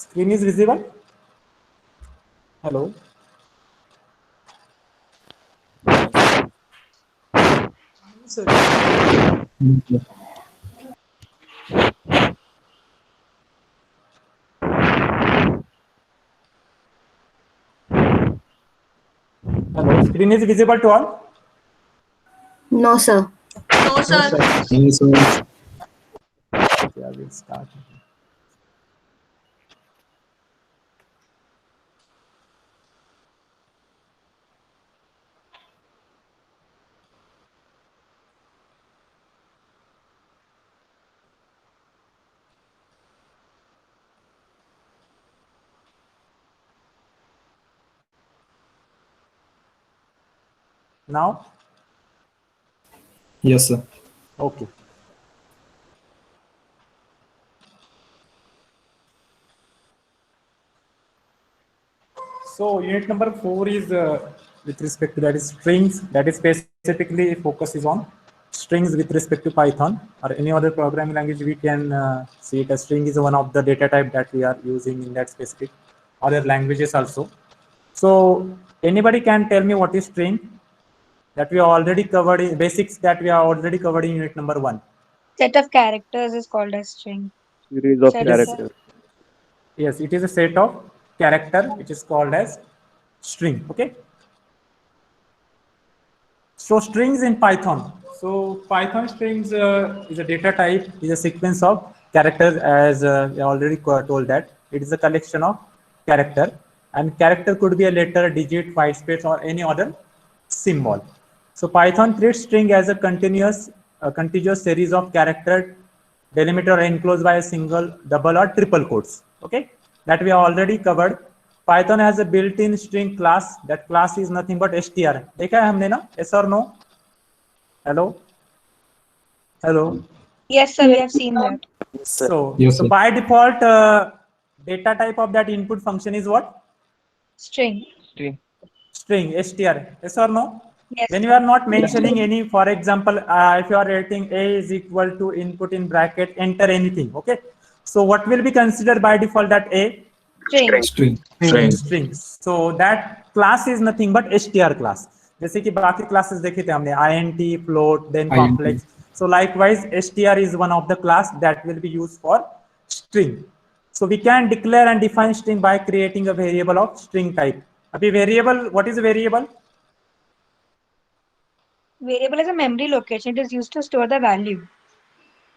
Screen is visible? Hello? Hello? Screen is visible to all? No, sir. No, sir. Yes, sir. Okay, I will start. Now? Yes, sir. Okay. So unit number 4 is with respect to that is strings. That is specifically focuses on strings with respect to Python or any other programming language. We can see it as string is one of the data type that we are using in that specific other languages also. So anybody can tell me what is string that we are already covered in basics that we are already covered in unit number 1. Set of characters is called as string. Series of Set It is, characters. yes, it is a set of character which is called as string. Okay. So strings in Python. So Python strings is a data type, is a sequence of characters as I already told that. It is a collection of character and character could be a letter, digit, white space or any other symbol. So Python treats string as a contiguous series of character delimiter enclosed by a single, double or triple quotes. Okay, that we have already covered. Python has a built-in string class. That class is nothing but str. देखा है हमने ना? Yes or no? Hello? Hello? Yes, sir, we have seen that. So, Yes, so sir. by default, data type of that input function is what? String. String, str. Yes or no? Yes. When you are not mentioning any, for example, if you are writing a is equal to input in bracket, enter anything. Okay. So what will be considered by default that a? String. String. So that class is nothing but str class. जैसे कि बाकी classes देखे थे हमने int, float, then INT. complex. So likewise, str is one of the class that will be used for string. So we can declare and define string by creating a variable of string type. अभी variable, what is a variable? Variable is a memory location. It is used to store the value.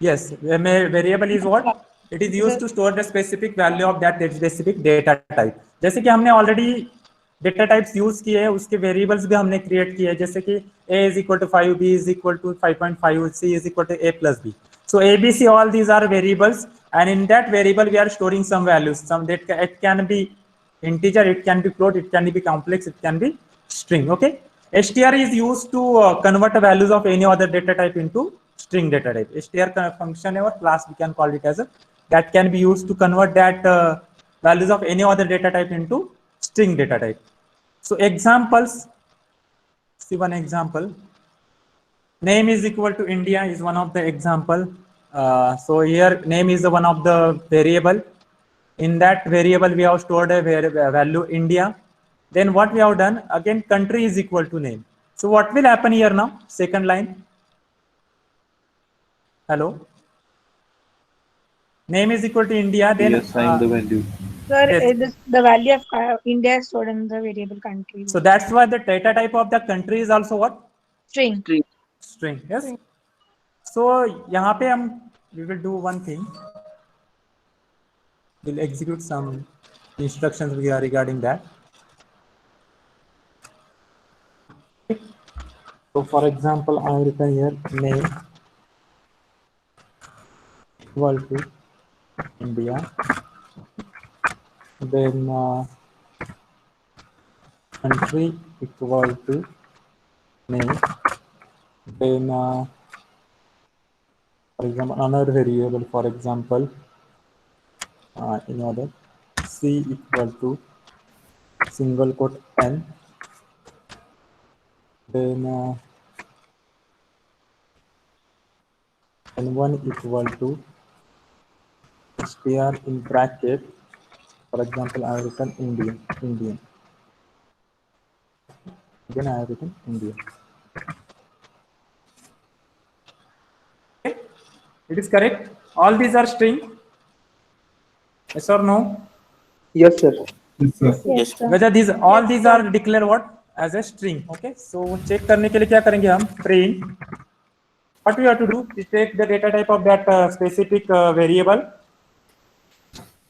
Yes, variable is what? It is used to store the specific value of that specific data type. जैसे कि हमने already data types use किए हैं, उसके variables भी हमने create किए हैं, जैसे कि a is equal to 5, b is equal to 5.5, c is equal to a plus b. So a, b, c, all these are variables, and in that variable we are storing some values. Some that it can be integer, it can be float, it can be complex, it can be string. Okay. str is used to convert the values of any other data type into string data type. str function or class we can call it as a that can be used to convert that values of any other data type into string data type. So examples, see one example. Name is equal to India is one of the example. So here name is the one of the variable. In that variable we have stored a value India. Then what we have done again, country is equal to name. So what will happen here now? Second line. Hello. Name is equal to India. Then Assign the value. Sir, yes. the value of India is stored in the variable country. So that's why the data type of the country is also what? String. String. Yes. So यहाँ पे हम we will do one thing. We'll execute some instructions regarding that. So for example, I will written here name equal to India. Then country equal to name. Then for example, another variable, for example, in order c equal to single quote n. Then n1 equal to str in bracket For example, I have written Indian. Then I have written Indian. Okay, it is correct. All these are string. Yes or no? Yes, sir. Yes, sir. Yes, sir. Whether all these are declared what as a string. Okay, so check करने के लिए क्या करेंगे हम? Print. What we have to do is take the data type of that specific variable.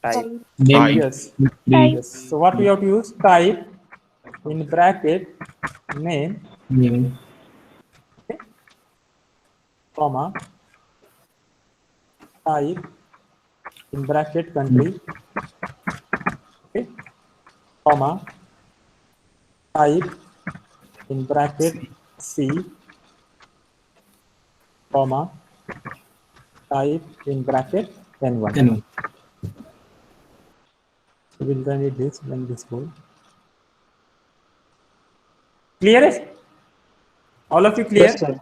Type. Name. Yes. Yes. So what we have to use? Type in bracket name, Name. comma, type in bracket country, okay, comma, type in bracket C, comma, type in bracket N1. N1. So we'll run it this when this goes. Clear is? All of you clear? Yes, sir.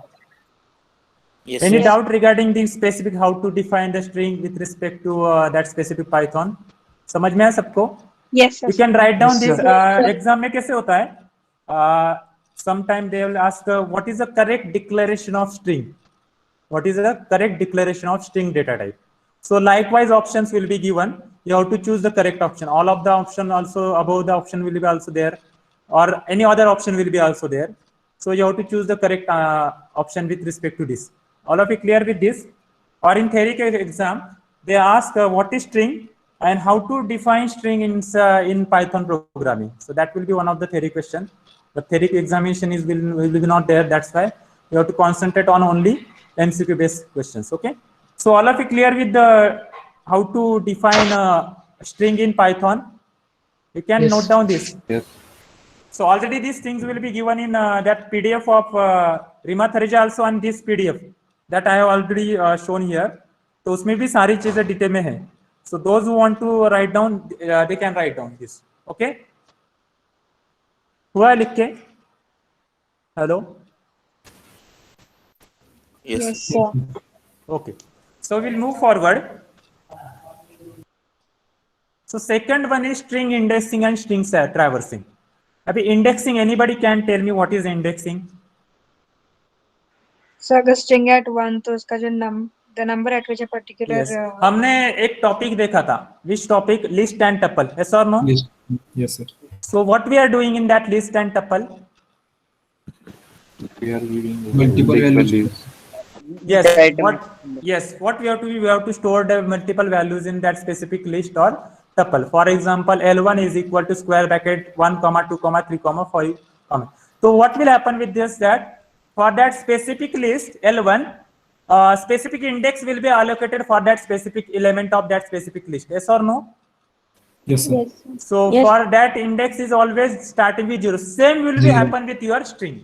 Yes, Any sir. doubt regarding the specific how to define the string with respect to that specific Python? समझ में है सबको? Yes, sir. You can write down Yes, this. sir. Exam में कैसे होता है? Sometime they will ask what is the correct declaration of string? What is the correct declaration of string data type? So likewise options will be given. You have to choose the correct option. All of the option also above the option will be also there, or any other option will be also there. So you have to choose the correct option with respect to this. All of you clear with this? Or in theory exam, they ask what is string and how to define string in Python programming. So that will be one of the theory question. The theory examination will be not there. That's why you have to concentrate on only MCQ based questions. Okay. So all of you clear with the how to define a string in Python? You can Yes. note down this. Yes. So already these things will be given in that PDF of Rima Thareja also, and this PDF that I have already shown here. तो उसमें भी सारी चीजें detail में है. So those who want to write down, they can write down this. Okay? हुआ लिख के? Hello? Yes, Yes, sir. sir. Okay. So we'll move forward. So second one is string indexing and string traversing. अभी indexing, anybody can tell me what is indexing? So अगर string at 1 तो उसका जो the number at which a particular Yes. हमने एक topic देखा था. Which topic? List and tuple. Yes or no? Yes. Yes, sir. So what we are doing in that list and tuple? We are giving Multiple values. Yes. Item. What we have to do? We have to store the multiple values in that specific list or tuple. For example, L1 is equal to square bracket 1, 2, 3, 5. So what will happen with this? That for that specific list L1, specific index will be allocated for that specific element of that specific list. Yes or no? Yes, sir. So Yes. for that index is always starting with 0. Same will be Zero. happen with your string.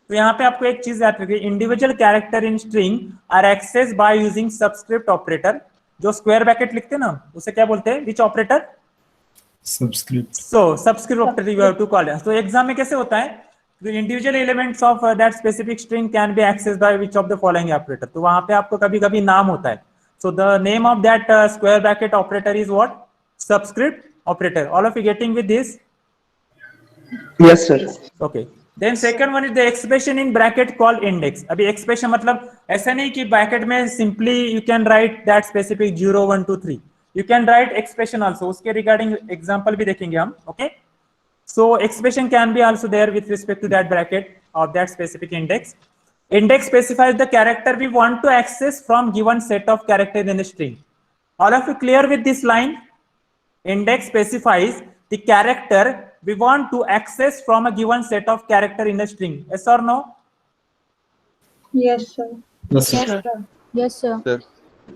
तो यहाँ पे आपको एक चीज याद रखिए, individual character in string are access by using subscript operator. जो square bracket लिखते हैं ना, उसे क्या बोलते हैं? Which operator? Subscript. So subscript operator you have to call it. So exam में कैसे होता है? The individual elements of that specific string can be accessed by which of the following operator. तो वहां पे आपको कभी-कभी नाम होता है. So the name of that square bracket operator is what? Subscript operator. All of you getting with this? Yes, sir. Okay. Then second one is the expression in bracket called index. अभी expression मतलब ऐसा नहीं कि bracket में simply you can write that specific 0, 1, 2, 3. You can write expression also. उसके regarding example भी देखेंगे हम. Okay. So expression can be also there with respect to that bracket of that specific index. Index specifies the character we want to access from given set of characters in a string. All of you clear with this line? Index specifies the character we want to access from a given set of character in a string. Yes or no? Yes, sir. Yes, sir. Yes, sir.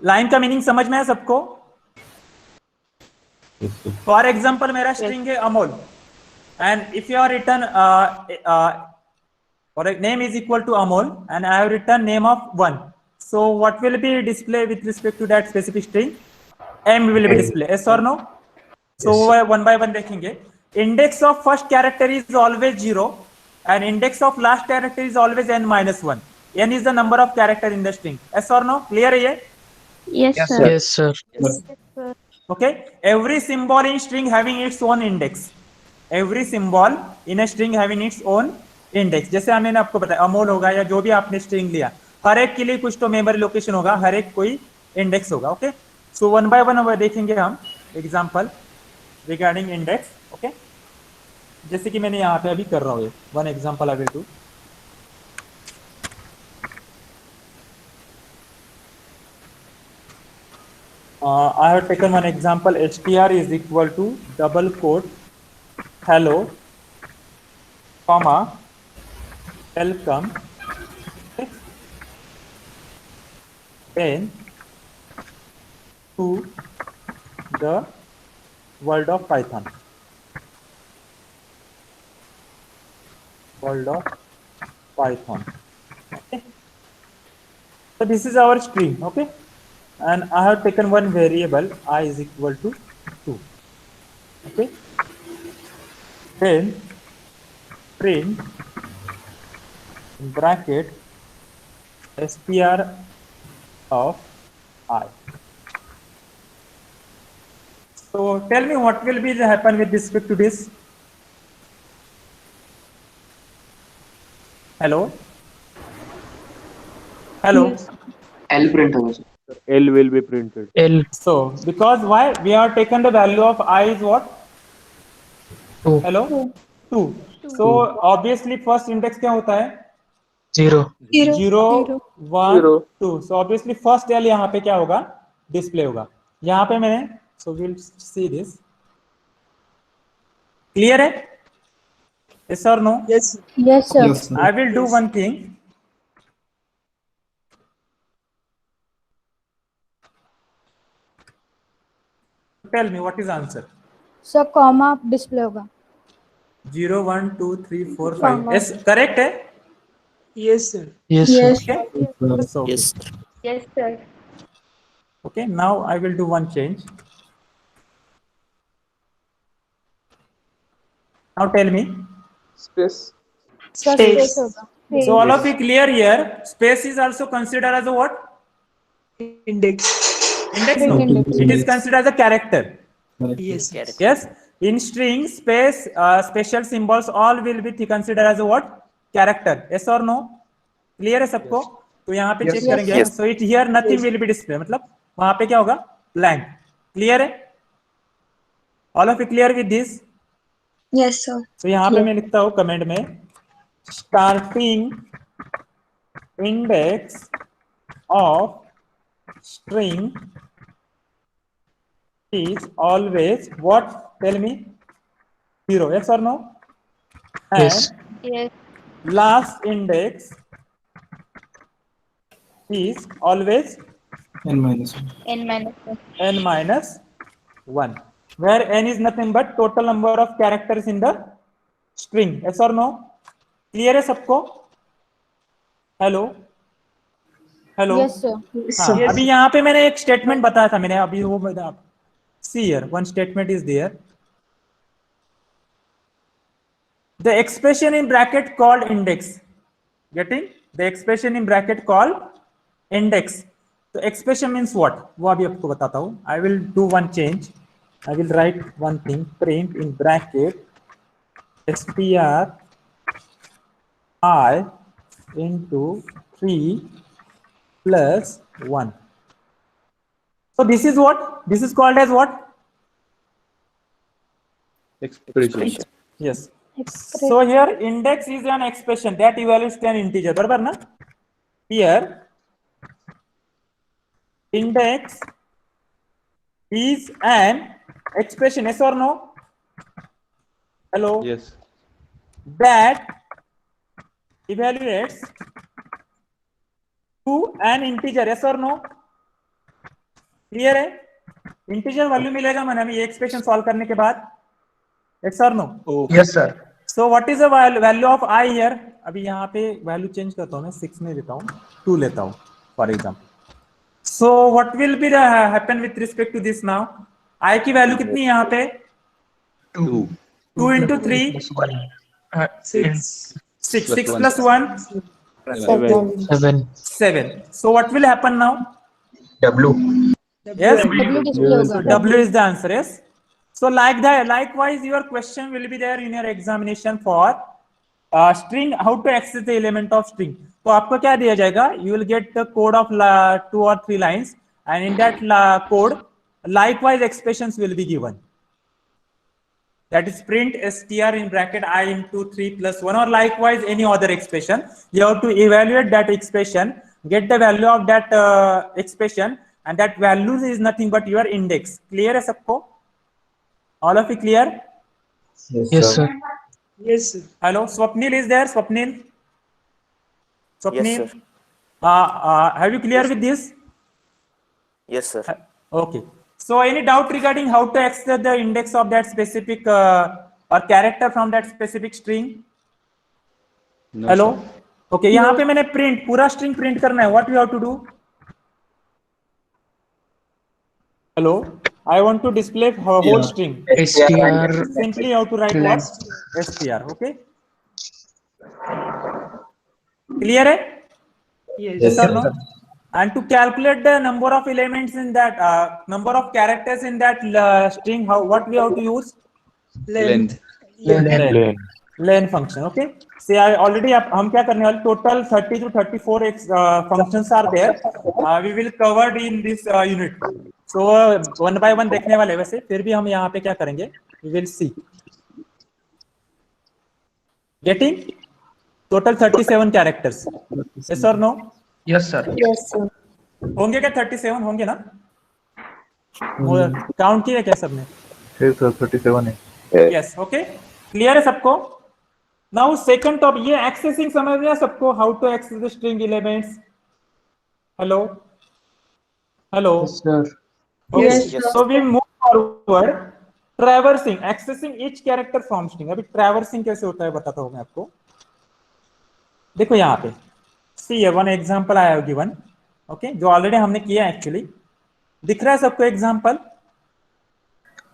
Line का meaning समझ में है सबको? For example मेरा string है Amol, and if you are written or a name is equal to Amol and I have written name of 1, so what will be display with respect to that specific string? M will be display. Yes or no? So one by one देखेंगे. Index of first character is always 0 and index of last character is always n-1. N is the number of character in the string. Yes or no? Clear है ये? Yes, Yes, sir. sir. Yes, sir. Yes. Okay, every symbol in string having its own index. Every symbol in a string having its own index. जैसे मैंने आपको बताया अमोल होगा या जो भी आपने स्ट्रिंग लिया, हर एक के लिए कुछ तो मेमोरी लोकेशन होगा, हर एक कोई इंडेक्स होगा. Okay, so one by one देखेंगे हम एग्जांपल रिगार्डिंग इंडेक्स. ओके, जैसे कि मैंने यहाँ पे अभी कर रहा हूँ one example I will do. I have taken one example. str is equal to double quote hello comma welcome. Okay. Then to the world of Python. World of Python. Okay. So this is our string. Okay. And I have taken one variable I is equal to 2. Okay. Then print in bracket str of I. So tell me what will be the happen with respect to this. Hello. Hello. L print होगा sir. L will be printed. L So because why we have taken the value of I is what? 2 Hello? 2. So obviously first index क्या होता है? 0 0 1 2. So obviously first L यहाँ पे क्या होगा? Display होगा. यहाँ पे मैंने so we'll see this. Clear है? Yes or no? Yes, sir. Yes, sir. I will do one thing. Tell me what is answer? Sir comma display होगा. 0 1 2 3 4 5. Yes, correct है? yes sir. Okay. So, Yes. Yes, sir. okay, now I will do one change. Now tell me. Space. Sir space होगा. So all of you clear here? Space is also considered as a what? Index. Index? No. Index. It is considered as a character. Correct. Yes. Correct. Yes. In string, space, special symbols, all will be considered as a what? Character. Yes or no? Clear है सबको? तो यहाँ पे Yes. Check करेंगे. Yes. So it here nothing will be displayed. मतलब वहाँ पे क्या होगा? Blank. Clear है? All of you clear with this? Yes, sir. तो यहाँ पे मैं लिखता हूँ कमेंट में starting index of string is always what? Tell me. 0. Yes or no? And Yes. Yes. last index is always N minus 1. N minus 1. n minus 1, where n is nothing but total number of characters in the string. Yes or no? Clear है सबको? Hello? Hello? Yes, sir. हाँ, अभी यहाँ पे मैंने एक statement बताया था. मैंने अभी वो see here one statement is there. The expression in bracket called index. Getting? The expression in bracket called index. So expression means what? वो अभी आपको बताता हूँ. I will do one change. I will write one thing. Print in bracket str I into 3 plus 1. So this is what? This is called as what? Expression. Yes. So here index is an expression that evaluates an integer. बराबर ना? Here index is an expression. Yes or no? Hello? Yes. That evaluates to an integer. Yes or no? Clear है? Integer value मिलेगा मैंने हमें ये expression solve करने के बाद. Yes or no? Yes, sir. So what is the value of I here? अभी यहाँ पे वैल्यू चेंज करता हूँ मैं 6 नहीं लेता हूँ 2 लेता हूँ for example. So what will be the happen with respect to this now? I की वैल्यू कितनी है यहाँ पे? 2. 2 into 3 6 6 plus 1 7. 7 7. So what will happen now? W Yes. W display So होगा. W is the answer. Yes. So like that, likewise, your question will be there in your examination for string. How to access the element of string? तो आपको क्या दिया जाएगा? You will get the code of 2 or 3 lines, and in that code, likewise expressions will be given. That is print str in bracket I into 3 plus 1, or likewise any other expression. You have to evaluate that expression, get the value of that expression, and that value is nothing but your index. Clear है सबको? All of you clear? Yes, sir. Yes, sir. Hello, Swapnil is there? Swapnil? Swapnil? Yes, sir. Have you clear with this? Yes, sir. Okay. So any doubt regarding how to access the index of that specific or character from that specific string? No, Hello? sir. Okay, यहाँ पे मैंने print पूरा string print करना है. What we have to do? Hello? I want to display whole string. STR. Simply you have to write what? str. Okay? Clear है? Yes, Or no? And to calculate the number of elements in that number of characters in that string, what we have to use? Length. Len function. Okay. See, I already हम क्या करने वाले? Total 30 to 34 functions are there. We will cover in this unit. So one by one देखने वाले. वैसे फिर भी हम यहाँ पे क्या करेंगे? We will see. Getting total 37 characters. Yes or no? Yes, sir. Yes, sir. होंगे क्या 37 होंगे ना? काउंट किया क्या सबने? Yes, sir. 37 है. Yes, okay. Clear है सबको? Now second टॉपिक, ये accessing समझ में सबको? How to access the string elements? Hello? Hello? Yes, sir. Okay. Yes. So we move forward. Traversing, accessing each character from string. अभी traversing कैसे होता है बताता हूँ मैं आपको. देखो यहाँ पे. See one example I have given. Okay, जो ऑलरेडी हमने किया एक्चुअली. दिख रहा है सबको example?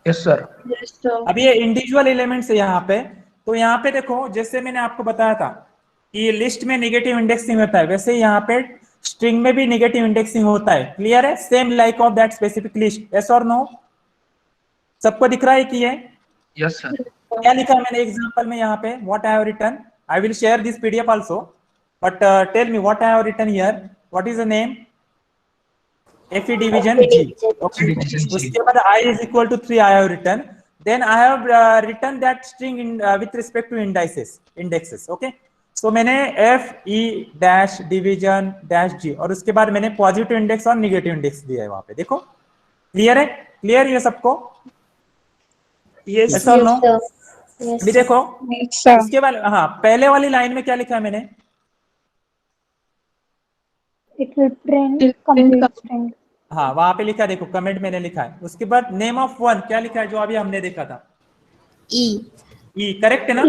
Yes, sir. Yes, sir. अब ये इंडिविजुअल एलिमेंट्स है यहाँ पे. तो यहाँ पे देखो, जैसे मैंने आपको बताया था कि लिस्ट में नेगेटिव इंडेक्सिंग होता है, वैसे यहाँ पे स्ट्रिंग में भी नेगेटिव इंडेक्सिंग होता है. क्लियर है? Same like of that specific list. Yes और नो? सबको दिख रहा है कि ये? Yes, sir. क्या लिखा है मैंने एग्जाम्पल में यहाँ पे? What I have written? I will share this PDF also, but tell me what I have written here. What is the name? FE division G. Okay. उसके बाद I is equal to 3 I have written. Then I have written that string in with respect to indexes. Okay. So मैंने FE dash division dash G और उसके बाद मैंने positive index और negative index दिया है वहां पे. देखो क्लियर है? क्लियर ये सबको? Yes, Yes or no? Yes. भी देखो. Yes, sir. उसके बाद हाँ, पहले वाली लाइन में क्या लिखा है मैंने? It will print complete string. हाँ, वहां पे लिखा है, देखो कमेंट मैंने लिखा है. उसके बाद नेम ऑफ वन क्या लिखा है जो अभी हमने देखा था? ई. करेक्ट है ना?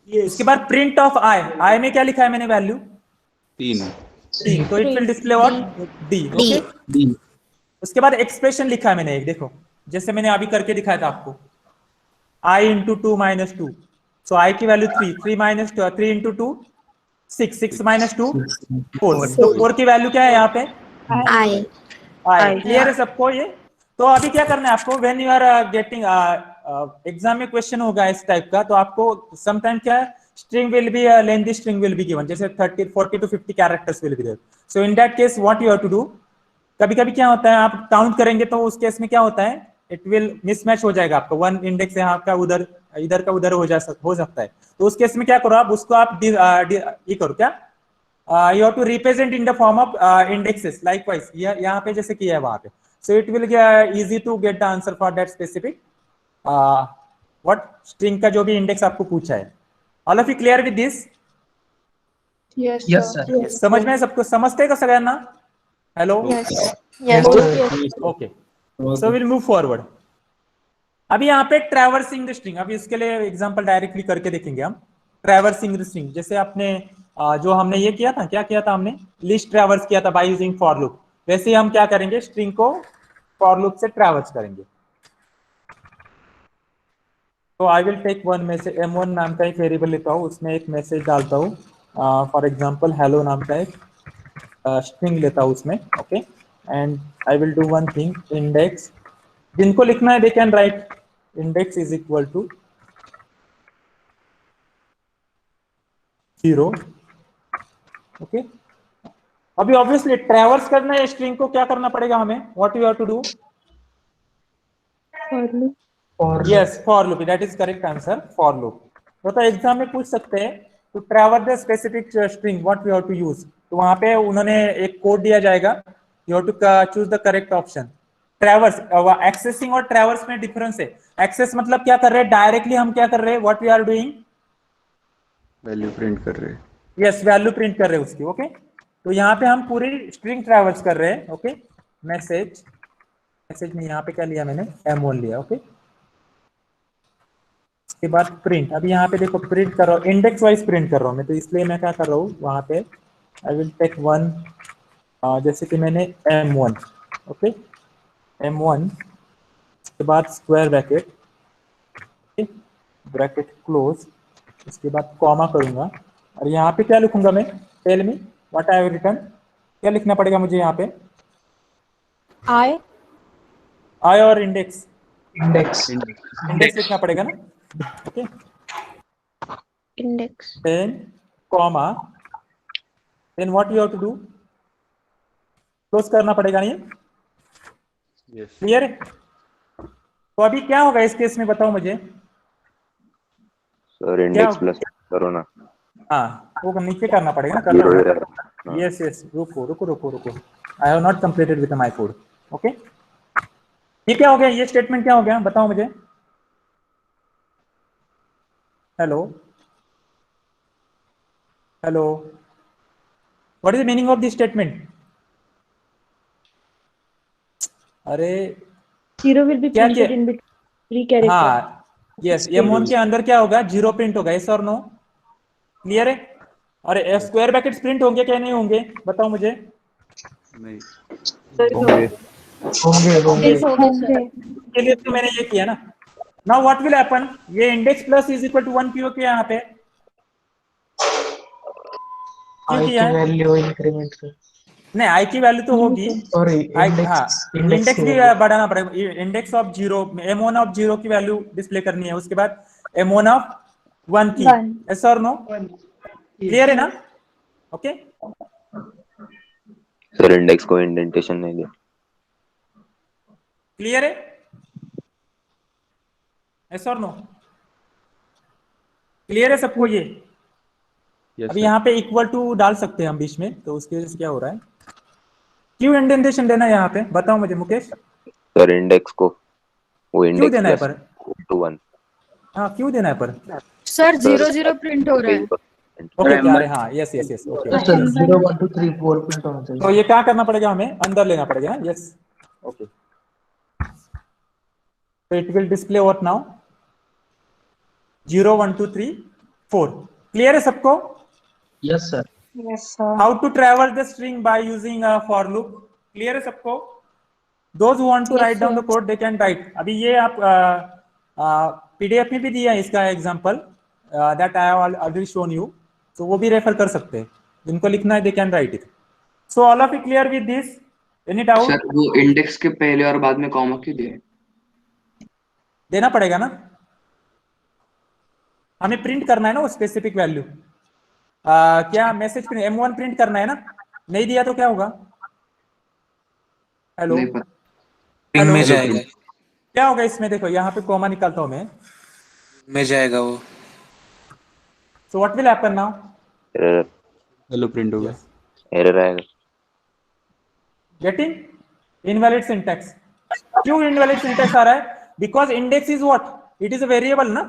yes. उसके बाद प्रिंट ऑफ आई में क्या लिखा है मैंने वैल्यू? 3. तो it will display what? D. Okay. उसके बाद एक्सप्रेशन लिखा है मैंने एक, देखो जैसे मैंने अभी करके दिखाया था आपको. आई इंटू 2 माइनस 2. सो आई की वैल्यू 3. 3 minus 2, 3 into 2 6. 6 माइनस 2 4. तो 4 की वैल्यू क्या है यहाँ पे? आई. क्लियर है सबको ये? तो अभी क्या करना है आपको? When you are getting exam में क्वेश्चन होगा इस टाइप का, तो आपको समटाइम क्या है, string will be lengthy string will be given, जैसे 30 40 to 50 characters will be there. So in that case what you have to do, कभी कभी क्या होता है आप काउंट करेंगे तो उस केस में क्या होता है, इट विल मिसमैच हो जाएगा आपका. वन इंडेक्स यहाँ का उधर, इधर का उधर हो सकता है. तो उस केस में क्या करो आप, उसको आप ये करो क्या, you have to represent in the form of indexes. Likewise यहाँ पे जैसे किया है वहां पे. So it will get easy to get the answer for that specific what string का जो भी इंडेक्स आपको पूछा है. All of you clear with this? Yes, Yes, sir. sir. Yes. समझ में सबको? समझते का सगळ्यांना? Hello. Yes, okay. So we'll move forward. अभी यहाँ पे ट्रैवर्सिंग द स्ट्रिंग, अभी इसके लिए एग्जांपल डायरेक्टली करके देखेंगे हम. ट्रैवर्सिंग द स्ट्रिंग, जैसे आपने जो हमने ये किया था, क्या किया था हमने? लिस्ट ट्रैवर्स किया था बाय यूजिंग फॉर लूप. वैसे ही हम क्या करेंगे, स्ट्रिंग को फॉर लूप से ट्रैवर्स करेंगे. तो I will take one message, m1 नाम का एक वेरिएबल लेता हूँ, उसमें एक मैसेज डालता हूँ. फॉर एग्जांपल हेलो नाम का एक स्ट्रिंग लेता हूँ उसमें. Okay. and I will do one thing, index, जिनको लिखना है they can write index is equal to 0. Okay, अभी ऑब्वियसली ट्रैवर्स करना है स्ट्रिंग को, क्या करना पड़ेगा हमें, what you have to do, For loop. Yes for loop, that is correct answer, for loop. तो एग्जाम में पूछ सकते हैं to traverse the specific string what you have to use, तो वहां पे उन्होंने एक कोड दिया जाएगा, you have to choose the correct option. Traverse, accessing और ट्रैवर्स में डिफरेंस है. एक्सेस मतलब क्या कर रहे हैं, डायरेक्टली हम क्या कर रहे हैं, what we are doing, value print कर रहे हैं. यस वैल्यू प्रिंट कर रहे हैं उसकी. ओके, तो यहाँ पे हम पूरी स्ट्रिंग ट्रैवर्स कर रहे हैं. ओके, मैसेज में यहाँ पे क्या लिया मैंने, M1 लिया. ओके, उसके बाद प्रिंट, अभी यहाँ पे देखो प्रिंट कर रहा हूँ, इंडेक्स वाइज प्रिंट कर रहा हूँ मैं, तो इसलिए मैं क्या कर रहा हूँ वहाँ पे, आई विल टेक वन, जैसे कि मैंने M1. ओके, M1 उसके बाद स्क्वायर ब्रैकेट, ब्रैकेट क्लोज, उसके बाद कॉमा करूंगा, और यहाँ पे क्या लिखूंगा मैं, tell me what I have written, क्या लिखना पड़ेगा मुझे यहाँ पे, आई और इंडेक्स लिखना पड़ेगा ना. Okay, Index. Then comma, then what you have to do, close करना पड़ेगा. नहीं यस क्लियर है? तो अभी क्या होगा इस केस में, बताओ मुझे. सर इंडेक्स प्लस करो ना. हाँ, वो नीचे करना पड़ेगा ना, करना पड़ेगा. यस यस, रुको, I have not completed with my code. Okay, ये क्या हो गया, ये स्टेटमेंट क्या हो गया, बताओ मुझे. Hello, what is the meaning of this statement. अरे 0 will be क्या printed क्या? in between 3 characters. हाँ यस, M1 के अंदर क्या होगा, 0 प्रिंट होगा, यस और नो, क्लियर है. और स्क्वायर ब्रैकेट्स प्रिंट होंगे क्या नहीं होंगे, बताओ मुझे. नहीं होंगे होंगे. के लिए तो मैंने ये किया ना. नाउ व्हाट विल हैपन, ये index plus is equal to 1 क्यों किया यहाँ पे, क्यों किया है, वैल्यू इंक्रीमेंट कर, नहीं आई की वैल्यू तो होगी, सॉरी हाँ इंडेक्स भी बढ़ाना पड़ेगा. इंडेक्स ऑफ 0, M1 ऑफ 0 की वैल्यू डिस्प्ले करनी है, उसके बाद M1 ऑफ 1 की, यस और नो, क्लियर है ना. ओके, सर इंडेक्स को इंडेंटेशन नहीं दिया. क्लियर है, यस और नो, क्लियर है सबको ये. यस अभी यहाँ पे इक्वल टू डाल सकते हैं हम बीच में, तो उसकी वजह से क्या हो रहा है, क्यों इंडेंटेशन देना है यहाँ पे, बताओ मुझे मुकेश. सर इंडेक्स को वो क्यों इंडेक्स देना है प्लस पर, टू 1. हाँ क्यों देना है पर, सर 0 प्रिंट हो रहा है. ओके क्या है, हाँ yes yes yes, okay. Sir 0 1 2 3 4 print होना चाहिए. तो ये क्या करना पड़ेगा, हमें अंदर लेना पड़ेगा, yes. Okay, so it will display what now, 0 1 2 3 4. clear है सबको. Yes sir. Yes, sir. how to traverse the string by using a for loop, clear है सबको. those who want to write down the code they can write. अभी ये आप PDF में भी दिया है इसका example, that I have already shown you, so वो भी रेफर कर सकते हैं, जिनको लिखना है they can write it. so all of you clear with this, any doubt. Sir वो इंडेक्स के पहले और बाद में कॉमा क्यों दिया है? देना पड़ेगा ना, हमें प्रिंट करना है ना वो स्पेसिफिक वैल्यू. क्या मैसेज प्रिंट, M1 प्रिंट करना है ना, नहीं दिया तो क्या होगा. हेलो, नहीं पता. हेलो, में जाएगा, क्या होगा इसमें, देखो यहाँ पे कॉमा निकालता हूँ मैं, में जाएगा वो. So what will happen now, error value print होगा. एरर आएगा. Getting invalid syntax. क्यों इनवैलिड सिंटैक्स आ रहा है, because index is what, it is a variable ना.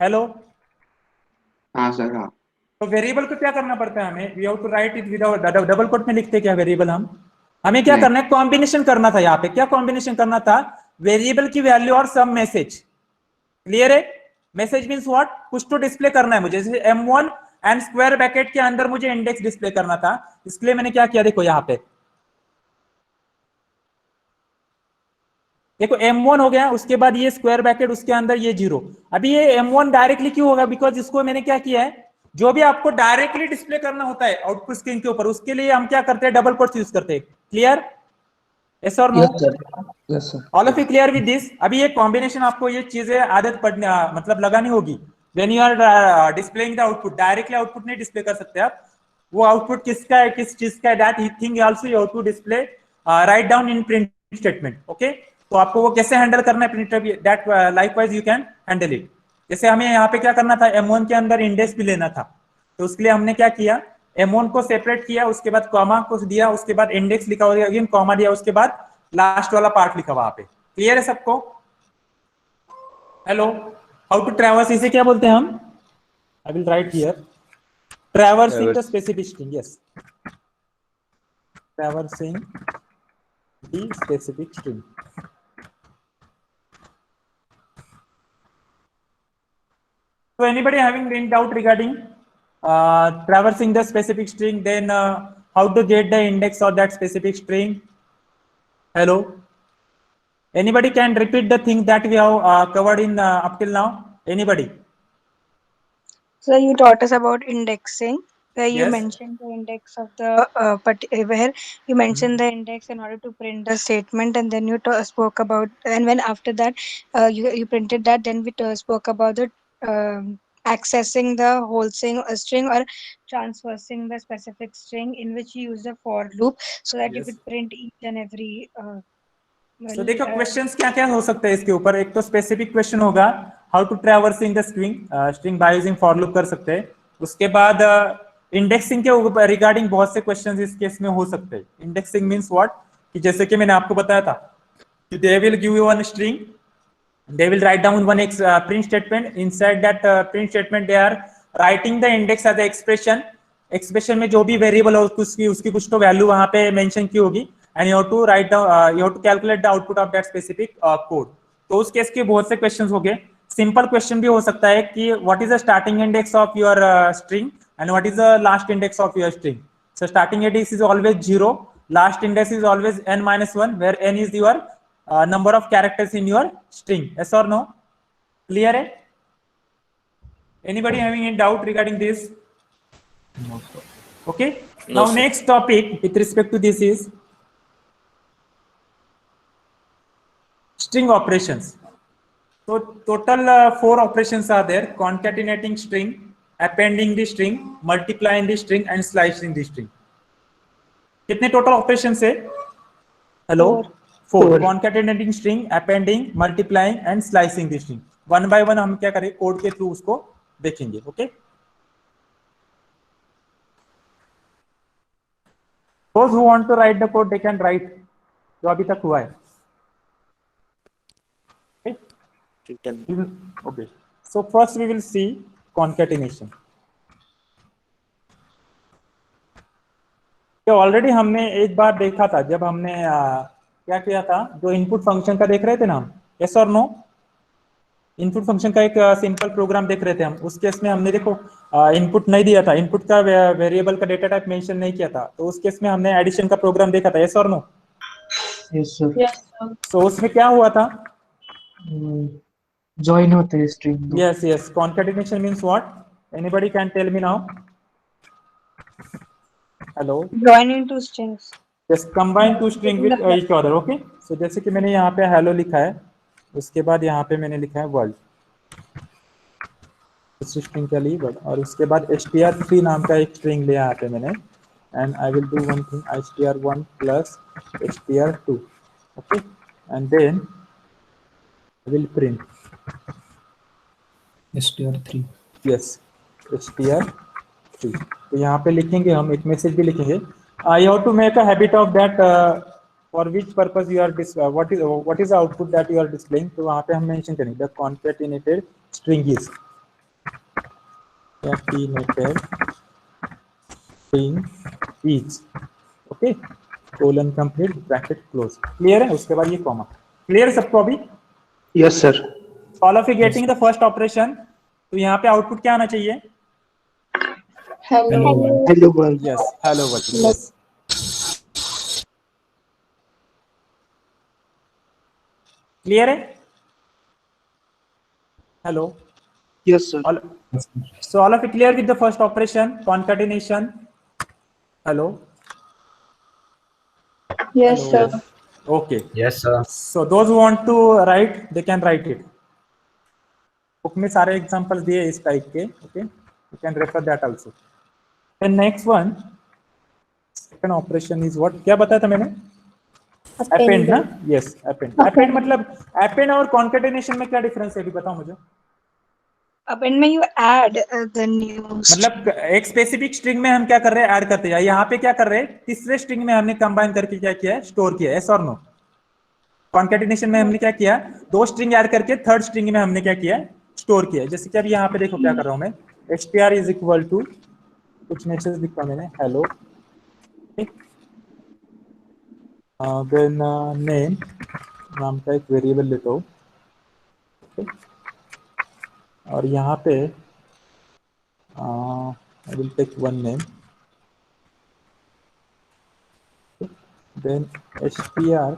हेलो, हाँ सर, हाँ. तो वेरिएबल को क्या करना पड़ता है हमें, we have to write it without double quote में लिखते क्या वेरिएबल, हमें क्या करना है, कॉम्बिनेशन करना था. यहाँ पे क्या कॉम्बिनेशन करना था, वेरिएबल की वैल्यू और सम मैसेज. क्लियर है, मैसेज मींस व्हाट, कुछ तो डिस्प्ले करना है मुझे, जैसे M1 एंड स्क्वायर ब्रैकेट के अंदर मुझे इंडेक्स डिस्प्ले करना था, इसलिए मैंने क्या किया, देखो यहाँ पे देखो M1 हो गया, उसके बाद ये स्क्वायर ब्रैकेट, उसके अंदर ये 0. अभी ये M1 डायरेक्टली क्यों होगा, बिकॉज इसको मैंने क्या किया है, जो भी आपको डायरेक्टली डिस्प्ले करना होता है आउटपुट स्क्रीन के ऊपर, उसके लिए हम क्या करते हैं, डबल कोट्स यूज करते हैं. Clear, yes or no? Yes, sir. Yes, sir. All of you clear with this? अभी ये कॉम्बिनेशन आपको ये चीजें आदत पड़ने मतलब लगानी होगी. When you are displaying the output, directly output नहीं display कर सकते आप. वो output किसका है, किस चीज का है, that thing also you have to display, write down in print statement. Okay? तो आपको वो कैसे हैंडल करना है print, that likewise you can handle it. जैसे हमें यहाँ पे क्या करना था, M1 के अंदर इंडेक्स भी लेना था, तो उसके लिए हमने क्या किया, M1 को सेपरेट किया, उसके बाद कॉमा को दिया, उसके बाद इंडेक्स लिखा हुआ, अगेन कॉमा दिया, उसके बाद लास्ट वाला पार्ट लिखा वहां पे. क्लियर है सबको? हेलो, हाउ टू ट्रैवर्स, इसे क्या बोलते हैं हम? I will write here, traversing the specific string. Yes, traversing the specific string. So anybody having any doubt regarding traversing the specific string, then how to get the index of that specific string? Hello, anybody can repeat the thing that we have covered in up till now? Anybody? So you taught us about indexing, where you Yes. mentioned the index of the where you mentioned the index in order to print the statement, and then you spoke about, and when after that you printed that, then we spoke about the accessing the whole string or transversing the specific string, in which you use the for loop so that you Yes. could print each and every So देखो questions क्या क्या हो सकते हैं इसके ऊपर. एक तो स्पेसिफिक क्वेश्चन होगा, how to traversing the string by using for loop कर सकते हैं. उसके बाद इंडेक्सिंग के ऊपर रिगार्डिंग बहुत से क्वेश्चंस इस केस में हो सकते हैं. इंडेक्सिंग मींस व्हाट, कि जैसे कि मैंने आपको बताया था कि they will give you one string, they will write down one print statement. Inside that print statement they are writing the index as a expression में जो भी वेरिएबल हो उसकी कुछ तो वैल्यू वहां पे मेंशन की होगी, and you have to write down, you have to calculate the output of that specific code. तो उस केस के बहुत से क्वेश्चंस हो गए. सिंपल क्वेश्चन भी हो सकता है कि what is the starting index of your string and what is the last index of your string. So starting index is always 0, last index is always n-1, where n is your number of characters in your string. Yes or no? Clear है? Anybody having any doubt regarding this? No, sir. Okay. No, Now sir. next topic with respect to this is string operations. So total 4 operations are there: concatenating string, appending the string, multiplying the string and slicing the string. कितने total operations है? Hello? 4. Concatenating string, appending, multiplying and slicing the string. One by one हम क्या करें, code के through उसको देखेंगे. Okay, those who want to write the code they can write, जो अभी तक हुआ है. Okay, so first we will see concatenation. ये ऑलरेडी हमने एक बार देखा था जब हमने क्या किया था, जो इनपुट फंक्शन का देख रहे थे ना हम. यस और नो? इनपुट फंक्शन का एक सिंपल प्रोग्राम देख रहे थे हम. उस केस में हमने देखो इनपुट नहीं दिया था, इनपुट का वेरिएबल का डेटा टाइप मेंशन नहीं किया था, तो उस केस में हमने एडिशन का प्रोग्राम देखा था. यस और no? Yes, sir. Yes, sir. तो उसमें क्या हुआ था? Join होते हैं string. Yes, yes. Concatenation means what? Anybody can tell me now? Hello. joining two strings. Just combine two string with each other. Okay. So जैसे कि मैंने यहाँ पे hello लिखा है, उसके बाद यहाँ पे मैंने लिखा है world, इस string के लिए world, और उसके बाद str3 नाम का एक string लिया यहाँ पे मैंने, and I will do one thing, str1 plus str2. Okay, and then I will print. str3. Yes, str3. तो यहाँ पे लिखेंगे हम, एक मैसेज भी लिखेंगे. You have to make a habit of that for which purpose you are what is the output that you are displaying. तो वहाँ पे हम मेंशन करेंगे the concatenated string is okay, colon complete bracket close. Clear है? उसके बाद ये comma. Clear है सबको अभी? Yes, sir. All of you getting the first operation. तो यहाँ पे आउटपुट क्या आना चाहिए? Hello. Hello world. Yes, hello world. Yes. Clear है? Hello. Yes, sir. So all of you clear with the first operation, concatenation? Hello. Yes, Hello. sir. Okay. Yes, sir. So those who want to write, they can write it. Book में सारे examples दिए इस type के. Okay, you can refer that also. Then next one, second operation is what? क्या बताया था मैंने? Append ना? Yes, append. Append मतलब append और concatenation में क्या डिफरेंस है अभी बताओ मुझे. Append में you add the new. मतलब एक स्पेसिफिक स्ट्रिंग में हम क्या कर रहे हैं, ऐड करते हैं. यहाँ पे क्या कर रहे हैं, तीसरे स्ट्रिंग में हमने कंबाइन करके क्या किया है, स्टोर किया है. यस और नो? कॉन्केटिनेशन में हमने क्या किया, दो स्ट्रिंग ऐड करके थर्ड स्ट्रिंग में हमने क्या किया, स्टोर किया. जैसे कि अभी यहाँ पे देखो क्या कर रहा हूँ मैं, str इज इक्वल टू कुछ मैसेज लिखा मैंने, हेलो, देन नेम, नाम का एक वेरिएबल लेता हूँ, और यहाँ पे I will take one name, then str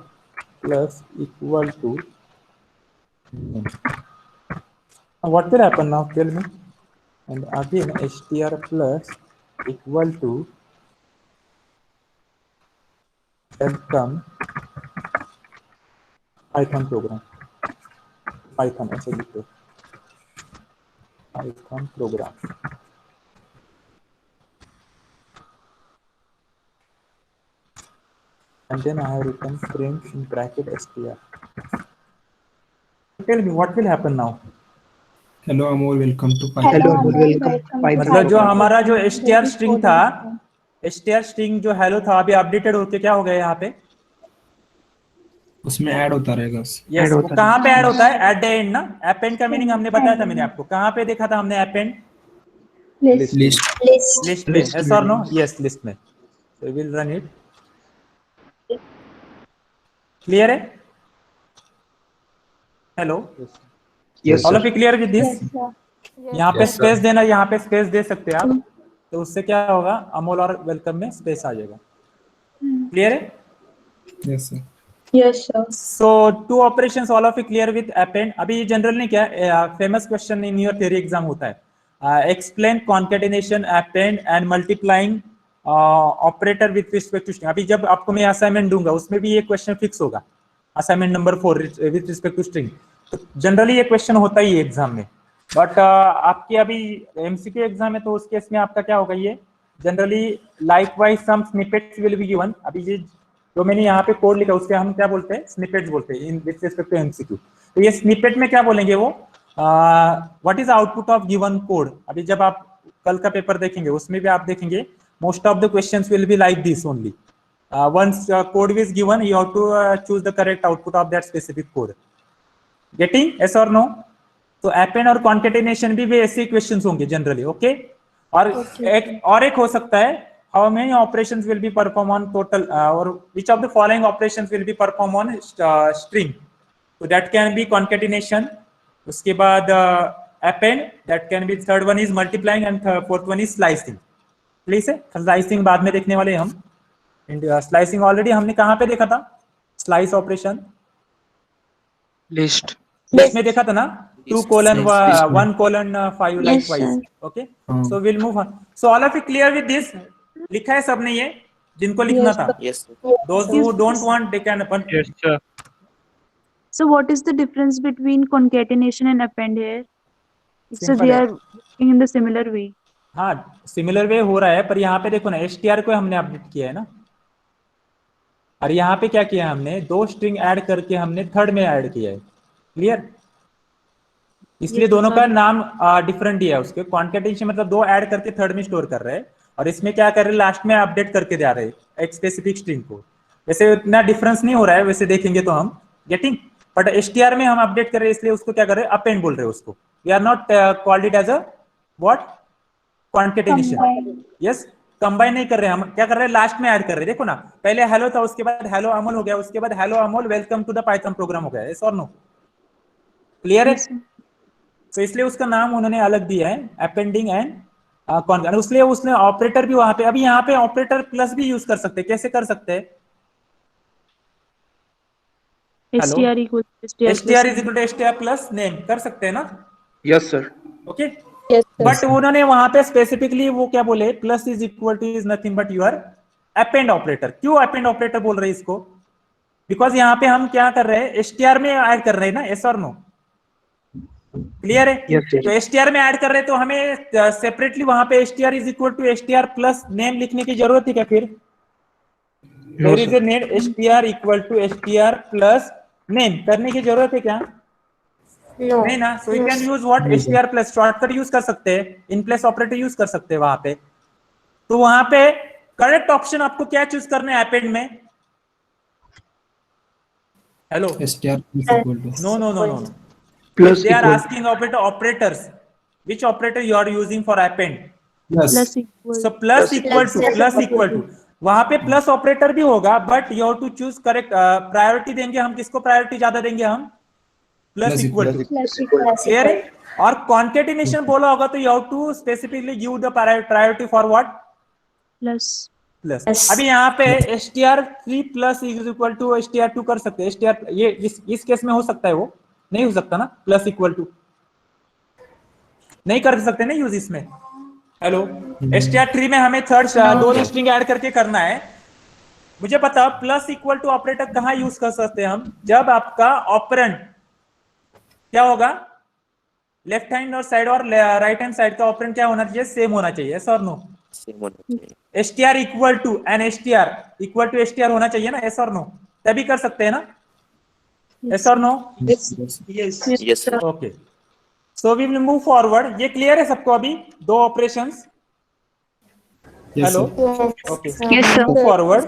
plus equal to name. What will happen now, tell me? And again str plus equal to welcome Python program, Python ऐसे लिखो, Python program. And then I have written print in bracket str. Tell me what will happen now. Hello, Amol. Welcome to Hello, Python. welcome. मतलब जो हमारा जो str string था, str string जो hello था, अभी अपडेटेड होके क्या हो गया यहाँ पे, उसमें ऐड होता रहेगा. यस, वो कहाँ पे ऐड होता है, एट द एंड ना. अपेंड का मीनिंग हमने बताया था मैंने आपको, कहाँ पे देखा था हमने अपेंड, लिस्ट में. यस और नो? यस, लिस्ट में. So we will run it. Clear है? Hello, Yes, all sir. Of you clear with this? यहाँ पे स्पेस देना, यहाँ पे स्पेस दे सकते हैं आप, तो उससे क्या होगा, अमोल और वेलकम में स्पेस आ जाएगा. क्लियर है? Yes, sir. Yes, sir. So two operations, all of you clear with append. अभी जनरल ने क्या, famous question in your theory exam होता है, explain concatenation, append and multiplying operator with respect to string. अभी जब आपको मैं असाइनमेंट दूंगा उसमें भी ये क्वेश्चन फिक्स होगा, assignment number 4 with respect to string. तो जनरली ये क्वेश्चन होता ही है एग्जाम में, बट आपकी अभी एमसीक्यू एग्जाम है तो उस केस में आपका क्या होगा, ये generally likewise some snippets will be given. अभी ये जो मैंने यहाँ पे कोड लिखा उसके हम क्या बोलते हैं, स्निपेट्स बोलते हैं in with respect to MCQ. तो ये स्निपेट में क्या बोलेंगे वो, what is output of given code. अभी जब आप कल का पेपर देखेंगे उसमें भी आप देखेंगे most of the questions will be like this only. Once code is given, you have to choose the correct output of that specific code. Getting? Yes or no? तो append और concatenation भी ऐसे questions होंगे generally, okay? और एक हो सकता है, how many operations will be performed on total, or which of the following operations will be performed on string? So that can be concatenation. उसके बाद append, that can be, third one is multiplying and fourth one is slicing. Please है, slicing बाद में देखने वाले हम. Slicing already हमने कहाँ पे देखा था, स्लाइस ऑपरेशन लिस्ट में देखा था ना, 2:1:5 likewise. Okay, so will move on. So all of you clear with this? लिखा है सबने ये, जिनको लिखना था? Yes. दोस्त who don't want they can upon. Yes, sir. So what is the difference between concatenation and append here? So Simple they है. are working in the similar way. हाँ, सिमिलर वे हो रहा है, पर यहाँ पे देखो ना, str को हमने अपडेट किया है ना, और यहाँ पे क्या किया हमने, दो स्ट्रिंग ऐड करके हमने थर्ड में ऐड किया है. क्लियर? इसलिए दोनों का नाम डिफरेंट दिया है. उसके कॉन्केटेनेशन मतलब दो ऐड करके थर्ड में स्टोर कर रहे हैं, और इसमें क्या कर रहे हैं, लास्ट में अपडेट करके जा रहे हैं एक स्पेसिफिक स्ट्रिंग को. वैसे इतना डिफरेंस नहीं हो रहा है वैसे देखेंगे तो हम, गेटिंग, बट str में हम अपडेट कर रहे हैं इसलिए उसको क्या कर रहे हैं, अपेंड बोल रहे हैं उसको. We are not called it as a what, concatenation. Yes, combine नहीं कर रहे हैं हम, क्या कर रहे हैं, लास्ट में ऐड कर रहे हैं. देखो ना, पहले हेलो था, उसके बाद हेलो अमोल हो गया, उसके बाद hello Amol welcome to the Python program हो गया. यस और नो? क्लियर है? तो इसलिए उसका नाम उन्होंने अलग दिया है, अपेंडिंग एंड कॉन्केटेनेशन. इसलिए उसने ऑपरेटर भी वहां पे, अभी यहाँ पे ऑपरेटर प्लस भी यूज कर सकते हैं. कैसे कर सकते हैं? str equals str is equal to str plus name कर सकते हैं ना? Yes, sir. Okay, Yes, sir. But उन्होंने वहां पे स्पेसिफिकली वो क्या बोले, plus is equal to is nothing but your append operator. क्यों अपेंड ऑपरेटर बोल रहे हैं इसको? बिकॉज यहाँ पे हम क्या कर रहे हैं, str में ऐड कर रहे हैं ना, yes or no? क्लियर है? Yes, sir. तो str में ऐड कर रहे हैं तो हमें सेपरेटली वहां पे str is equal to str plus name लिखने की जरूरत है क्या? फिर No, there is sir. A name str equal to str plus name करने की जरूरत है क्या? No. नहीं ना. So you can use what, str plus shortcut use कर सकते हैं, इन प्लेस ऑपरेटर यूज कर सकते हैं वहां पे. तो वहां पे करेक्ट ऑप्शन आपको क्या चूज करना है अपेंड में? Hello, str is equal to no no no no, Plus they are equal. asking operators, which operator you are using for append. plus Plus equal. So plus equal to, plus equal to, वहां पे plus operator भी होगा, but you have to choose correct. Priority देंगे हम किसको? Priority ज्यादा देंगे हम प्लस इक्वल टू. क्लियर है? और कॉन्केटिनेशन बोला होगा तो you have to specifically give the priority for what? Plus. Plus. अभी यहाँ पे str3 plus is equal to str2 कर सकते हैं. str ये इस केस में हो सकता है, वो नहीं हो सकता ना. प्लस इक्वल टू नहीं कर सकते ना यूज इसमें. हेलो, str3 में हमें थर्ड दो स्ट्रिंग ऐड करके करना है. मुझे पता प्लस इक्वल टू ऑपरेटर कहाँ यूज कर सकते हैं हम? जब आपका ऑपरेंड क्या होगा, लेफ्ट हैंड और साइड और राइट हैंड साइड का ऑपरेंड क्या होना चाहिए? सेम होना चाहिए. यस और नो? सेम होना चाहिए. str equal to and str equal to str होना चाहिए ना. यस और नो? तभी कर सकते हैं ना. यस और no? Yes sir. Okay, so we will move forward. ये क्लियर है सबको अभी दो operations? yes hello, sir. Okay, Yes, sir. Move forward.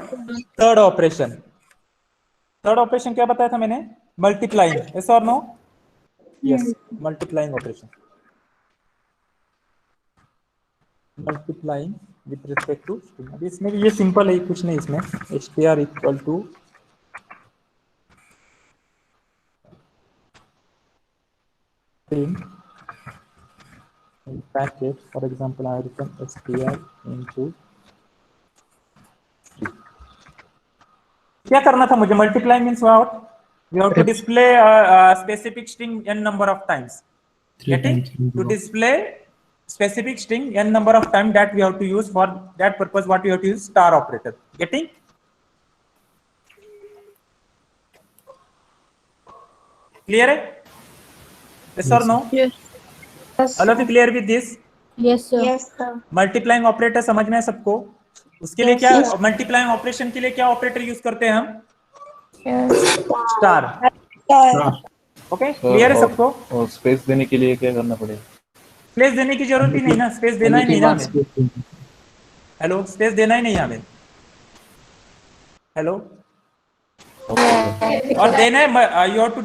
Third operation. Third operation क्या बताया था मैंने? मल्टीप्लाइंग. यस और no? Yes, multiplying operation. Multiplying with respect to. अभी इसमें भी ये सिंपल है, कुछ नहीं इसमें. str equal to string in bracket, for example I have written str into. क्या करना था मुझे? Multiply means what? We have to display specific string n number of times. Getting? To display specific string n number of time that we have to use. For that purpose what we have to use? Star operator. Getting? Clear है? Yes or no? Yes. All of you clear with this? Yes, sir. Yes, sir. Multiplying operator समझ में है सबको? उसके लिए क्या, multiplying operation के लिए क्या ऑपरेटर यूज करते हैं हम? स्टार. ओके, क्लियर है सबको? और स्पेस देने के लिए क्या करना पड़ेगा? स्पेस देने की जरूरत ही नहीं ना. स्पेस देना ही नहीं ना हमें. हेलो, स्पेस देना ही नहीं हमें. हेलो, और देना है, you have to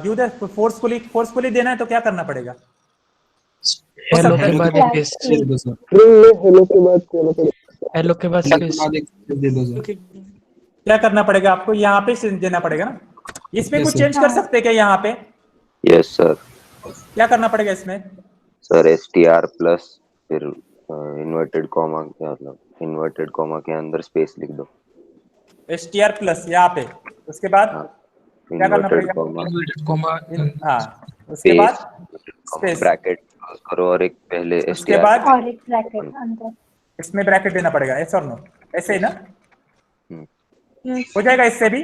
give the forcefully देना है तो क्या करना पड़ेगा? हेलो के बाद एक दे दो सर. हेलो के बाद स्पेस. दे दो सर. क्या करना पड़ेगा आपको? यहाँ पे देना पड़ेगा ना. इसमें कुछ चेंज कर सकते हैं क्या यहाँ पे? Yes sir. क्या करना पड़ेगा इसमें? सर str प्लस फिर इन्वर्टेड कॉमा, क्या मतलब इन्वर्टेड कॉमा के अंदर स्पेस लिख दो. str प्लस यहाँ पे, उसके बाद क्या करना पड़ेगा? कॉमा. हाँ, उसके बाद स्पेस ब्रैकेट क्लोज करो और एक पहले उसके str बाद और एक ब्रैकेट अंदर. इसमें ब्रैकेट देना पड़ेगा. ऐसा और नो? ऐसे ही ना हो जाएगा. इससे भी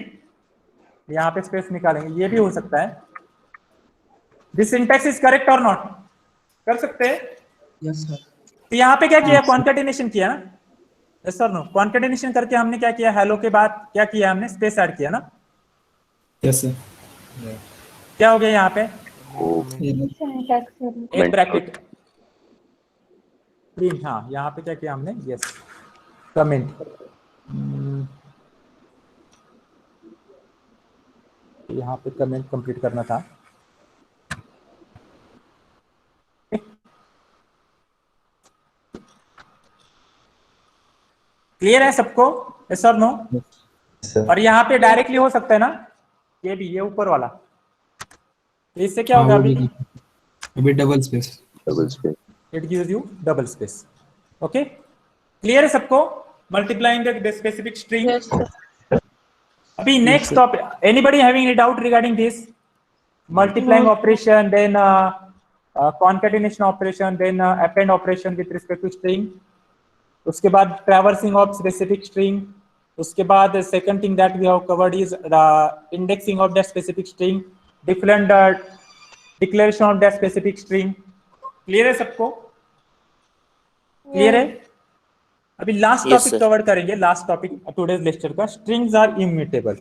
यहाँ पे स्पेस निकालेंगे, ये भी हो सकता है. दिस सिंटैक्स इज करेक्ट और नॉट? कर सकते हैं. Yes sir. तो यहाँ पे क्या किया? कॉन्केटिनेशन किया ना. यस और नो? कॉन्केटिनेशन करके हमने क्या किया? हेलो के बाद क्या किया हमने? स्पेस ऐड किया ना. yes sir. क्या हो गया यहाँ पे? Syntax. एक ब्रैकेट प्रिंट. हाँ, यहाँ पे क्या किया हमने? Yes, comment. यहाँ पे कमेंट कंप्लीट करना था. क्लियर है सबको? यस और नो? और यहाँ पे डायरेक्टली हो सकता है ना, ये भी, ये ऊपर वाला. इससे क्या होगा? अभी double space. Double it gives you double space. Okay, clear है सबको? Multiplying the specific string. अभी next topic, anybody having any doubt regarding this? Multiplying operation, then concatenation operation, then append operation with respect to string. उसके बाद traversing of specific string, उसके बाद second thing that we have covered is indexing of that specific string, different declaration of that specific string. Clear है सबको? Clear है? अभी last Yes, topic sir. Cover करेंगे, last topic today's lecture का, strings are immutable.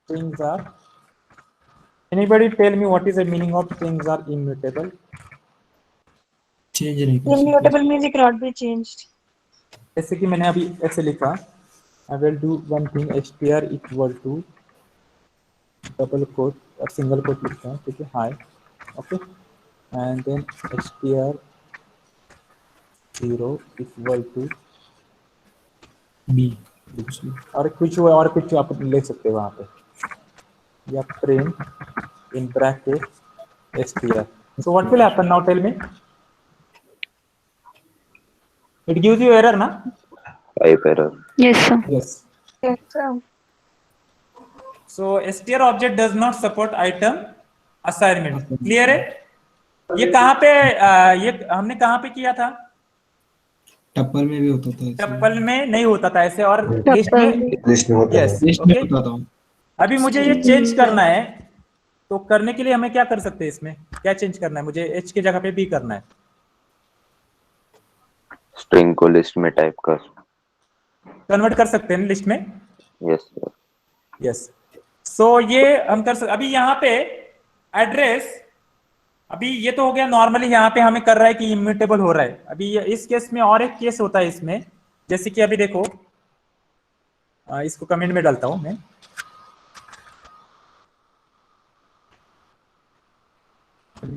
Strings are, anybody tell me what is the meaning of strings are immutable? Change नहीं कर सकते। Immutable means it cannot be changed. जैसे कि मैंने अभी ऐसे लिखा, I will do one thing, str equal to double quote और सिंगल कोट लिखता हूँ, ठीक है, hi, okay, and then str 0 equal to B और कुछ आप लिख सकते हो वहाँ पे, या print in bracket str. So what will happen now? Tell me. It gives you error, na? Type error. Yes, sir. Yes. Yes, sir. So str object does not support item assignment. Clear है? ये कहाँ पे ये हमने कहाँ पे किया था? टप्पल में भी होता था ऐसे। टप्पल में नहीं होता था ऐसे, और लिस्ट में होता है। लिस्ट में होता था। अभी मुझे ये चेंज करना है, तो करने के लिए हमें क्या कर सकते हैं? इसमें क्या चेंज करना है? मुझे h की जगह पे b करना है। स्ट्रिंग को लिस्ट में टाइप कर कन्वर्ट कर सकते हैं लिस्ट में। Yes sir. यस, सो ये हम कर सकते। अभी यहाँ पे एड्रेस, अभी ये तो हो गया नॉर्मली, यहाँ पे हमें कर रहा है कि इम्यूटेबल हो रहा है। अभी इस केस में और एक केस होता है इसमें, जैसे कि अभी देखो, इसको कमेंट में डालता हूं मैं,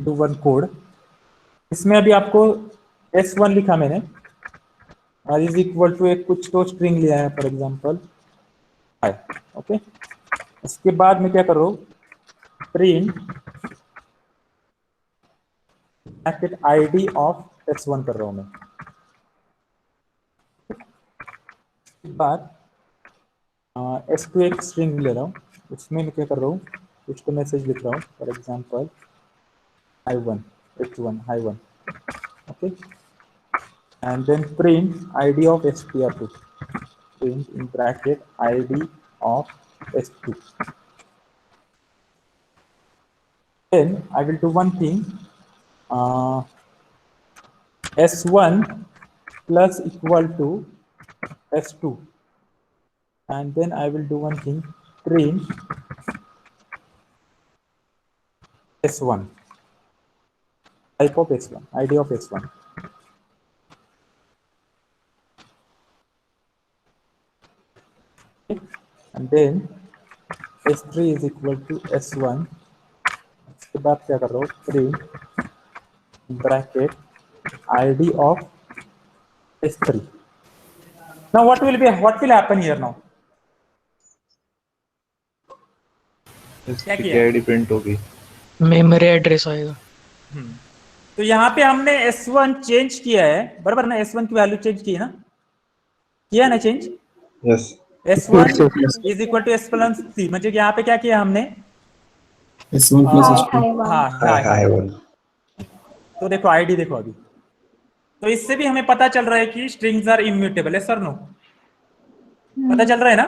डू वन कोड। इसमें अभी आपको s1 लिखा मैंने, और इज इक्वल टू एक कुछ तो स्ट्रिंग लिया है, फॉर एग्जांपल हाय, ओके। इसके बाद मैं क्या कर रहा हूँ, print bracket ID of s1 कर रहा हूँ मैं। इसके बाद s2 एक स्ट्रिंग ले रहा हूँ, उसमें मैं क्या कर रहा हूँ, कुछ तो मैसेज लिख रहा हूँ, for example hi1 h1 hi1, okay, and then print id of str2, print in bracket id of s2. Then I will do one thing, s1 plus equal to s2, and then I will do one thing, print s1, type of s1, id of s1. Okay. And then s3 is equal to s1. इसके बाद क्या कर रहा हूँ, print bracket id of s3. Now what will happen here now? क्या किया? ID print होगी, memory address आएगा। तो यहाँ पे हमने s1 चेंज किया है, बराबर ना? s1 की वैल्यू चेंज की है ना, किया ना change? Yes. s1 is equal to s plus 3, मतलब यहाँ पे क्या किया हमने, s1 plus s2। हाँ, तो देखो आईडी देखो अभी, तो इससे भी हमें पता चल रहा है कि स्ट्रिंग्स आर इम्यूटेबल है, सर नो? पता चल रहा है ना?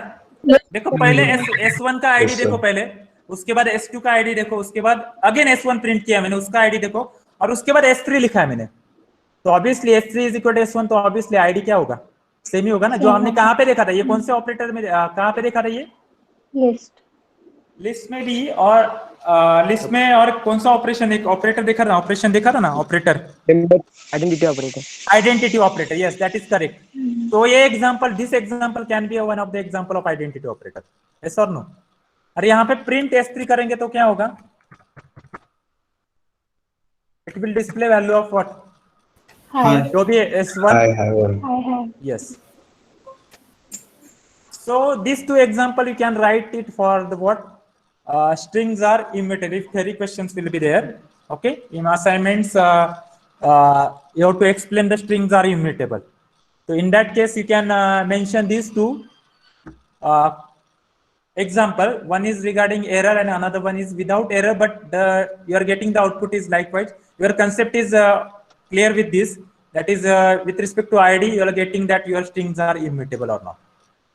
देखो पहले s1 का आईडी देखो पहले, उसके बाद s2 का आईडी देखो, उसके बाद अगेन s1 प्रिंट किया मैंने, उसका आईडी देखो, और उसके बाद s3 लिखा है मैंने। तो obviously s3 is equal to s1, तो ऑब्वियसली आईडी क्या होगा, सेम ही होगा ना। जो हमने कहाँ पे देखा था, ये कौन से ऑपरेटर में कहाँ पे देखा था, ये लिस्ट में भी, और लिस्ट में, और कौन सा ऑपरेशन, एक ऑपरेटर देखा था, ऑपरेशन देखा था ना, operator identity operator, yes that is correct. तो ये example, this example can be one of the example of identity operator, yes और नो? और यहाँ पे प्रिंट s3 करेंगे तो क्या होगा, it will display value of what, जो भी s1, yes. So these two example you can write it for the what, strings are immutable. If theory questions will be there, okay, in assignments you have to explain the strings are immutable. So in that case you can mention these two example. One is regarding error and another one is without error, but you are getting the output is likewise. Your concept is clear with this, That is with respect to ID, you are getting that your strings are immutable or not.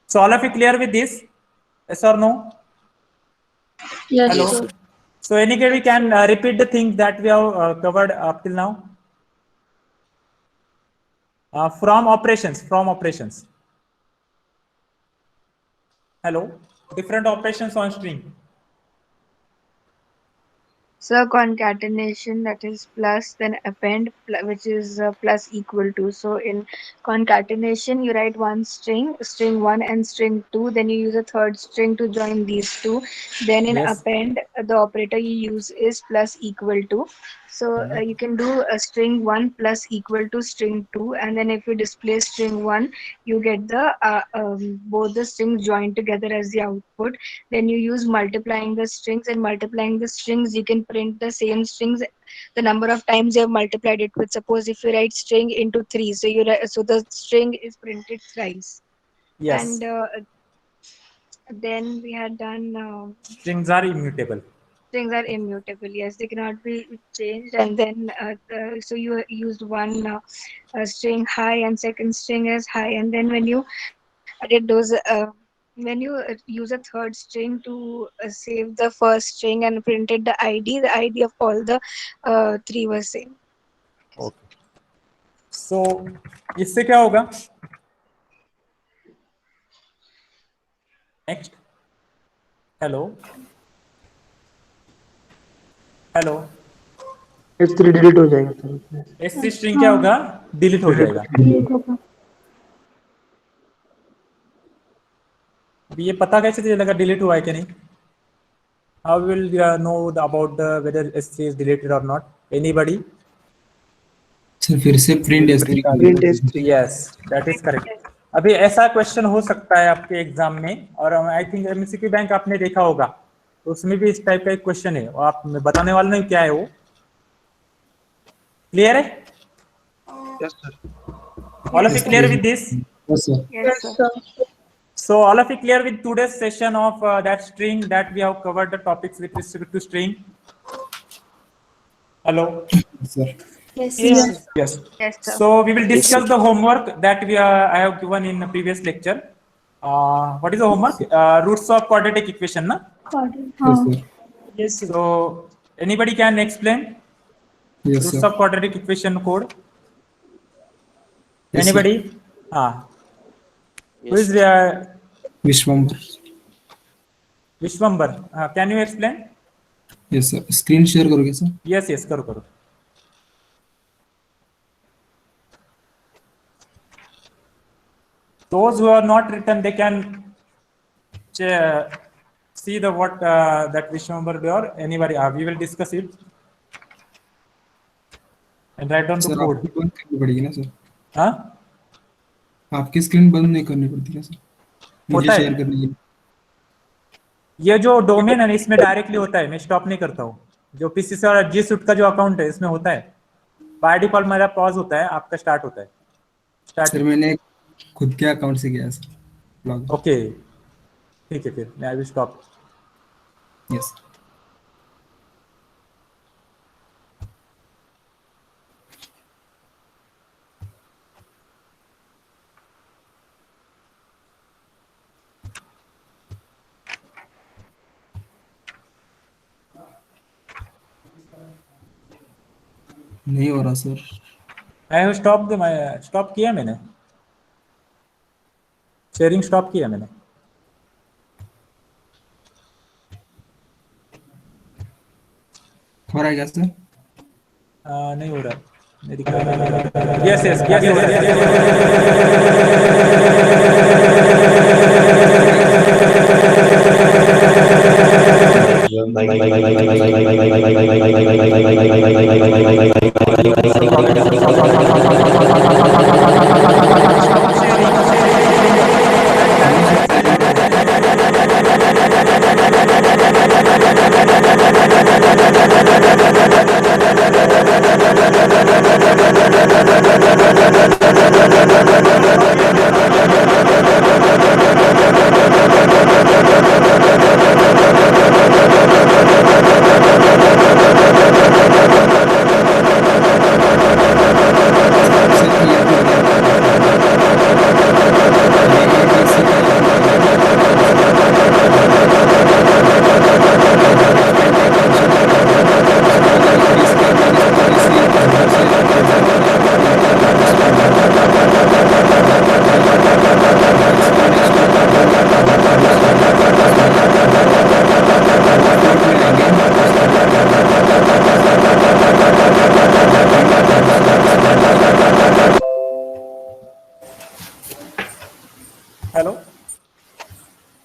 So all of you clear with this? Yes or no? Yes, Hello. sir. So anybody can repeat the things that we have covered up till now. From operations. Hello. Different operations on string. So concatenation, that is plus, then append, which is plus equal to. So in concatenation, you write one string, string 1 and string 2. Then you use a third string to join these two. Then in Yes. append, the operator you use is plus equal to. So you can do a string 1 plus equal to string 2. And then if you display string 1, you get the both the strings joined together as the output. Then you use multiplying the strings, and multiplying the strings you can print the same strings the number of times you have multiplied it with. Suppose if you write string into 3, so so the string is printed thrice. Yes. And then we had done Strings are immutable. strings are immutable. Yes, they cannot be changed. And then so you used one string high and second string as high, and then when you added those when you use a third string to save the first string and printed the ID of all the three was same. Okay. So इससे क्या होगा? Next. Hello. S3 delete हो जाएगा sir. S3 string क्या होगा? Delete हो जाएगा। अभी ये पता कैसे चलेगा डिलीट हुआ है कि नहीं? How will you know about whether S3 is deleted or not? Anybody? Sir फिर से print S3 Yes, that is correct. अभी ऐसा क्वेश्चन हो सकता है आपके एग्जाम में, और आई थिंक एमसीक्यू बैंक आपने देखा होगा, तो उसमें भी इस टाइप का एक क्वेश्चन है, और आप बताने वाले नहीं क्या है वो। क्लियर है? Yes sir. All of you clear with this? Yes, sir. Yes, sir. So all of you clear with today's session of that string that we have covered the topics with respect to string? Hello? Yes, sir. Yes, Yes. sir. Yes. Yes, sir. So we will discuss the homework that I have given in the previous lecture. What is the homework? Roots of quadratic equation, na? Yes, sir. Yes. So anybody can explain Yes, roots sir. of quadratic equation code? Yes, Anybody? Who is Vishwambar. Vishwambar? Can you explain? Yes, sir. Screen share करोगे sir? Yes, yes, करो. Those who are not written, they can see the what that Vishwambar do, or anybody. We will discuss it and write down the Sir, code. आपकी बंद करनी पड़ेगी ना sir? हाँ? आपकी screen बंद नहीं करनी पड़ती क्या सर? मुझे होता है। शेयर करनी है। ये जो डोमेन है इसमें डायरेक्टली होता है, मैं स्टॉप नहीं करता हूँ। जो पीसी से और जी सूट का जो अकाउंट है इसमें होता है, बाय डिफॉल्ट मेरा पॉज होता है, आपका स्टार्ट होता है। सर मैंने खुद के अकाउंट से किया सर लॉग। ओके, ठीक है, फिर आई विल स्टॉप। यस। नहीं हो रहा सर। आई हैव स्टॉप किया मैंने, शेयरिंग स्टॉप किया मैंने। हो रहा है क्या सर? नहीं हो रहा, मेरी yes yes yes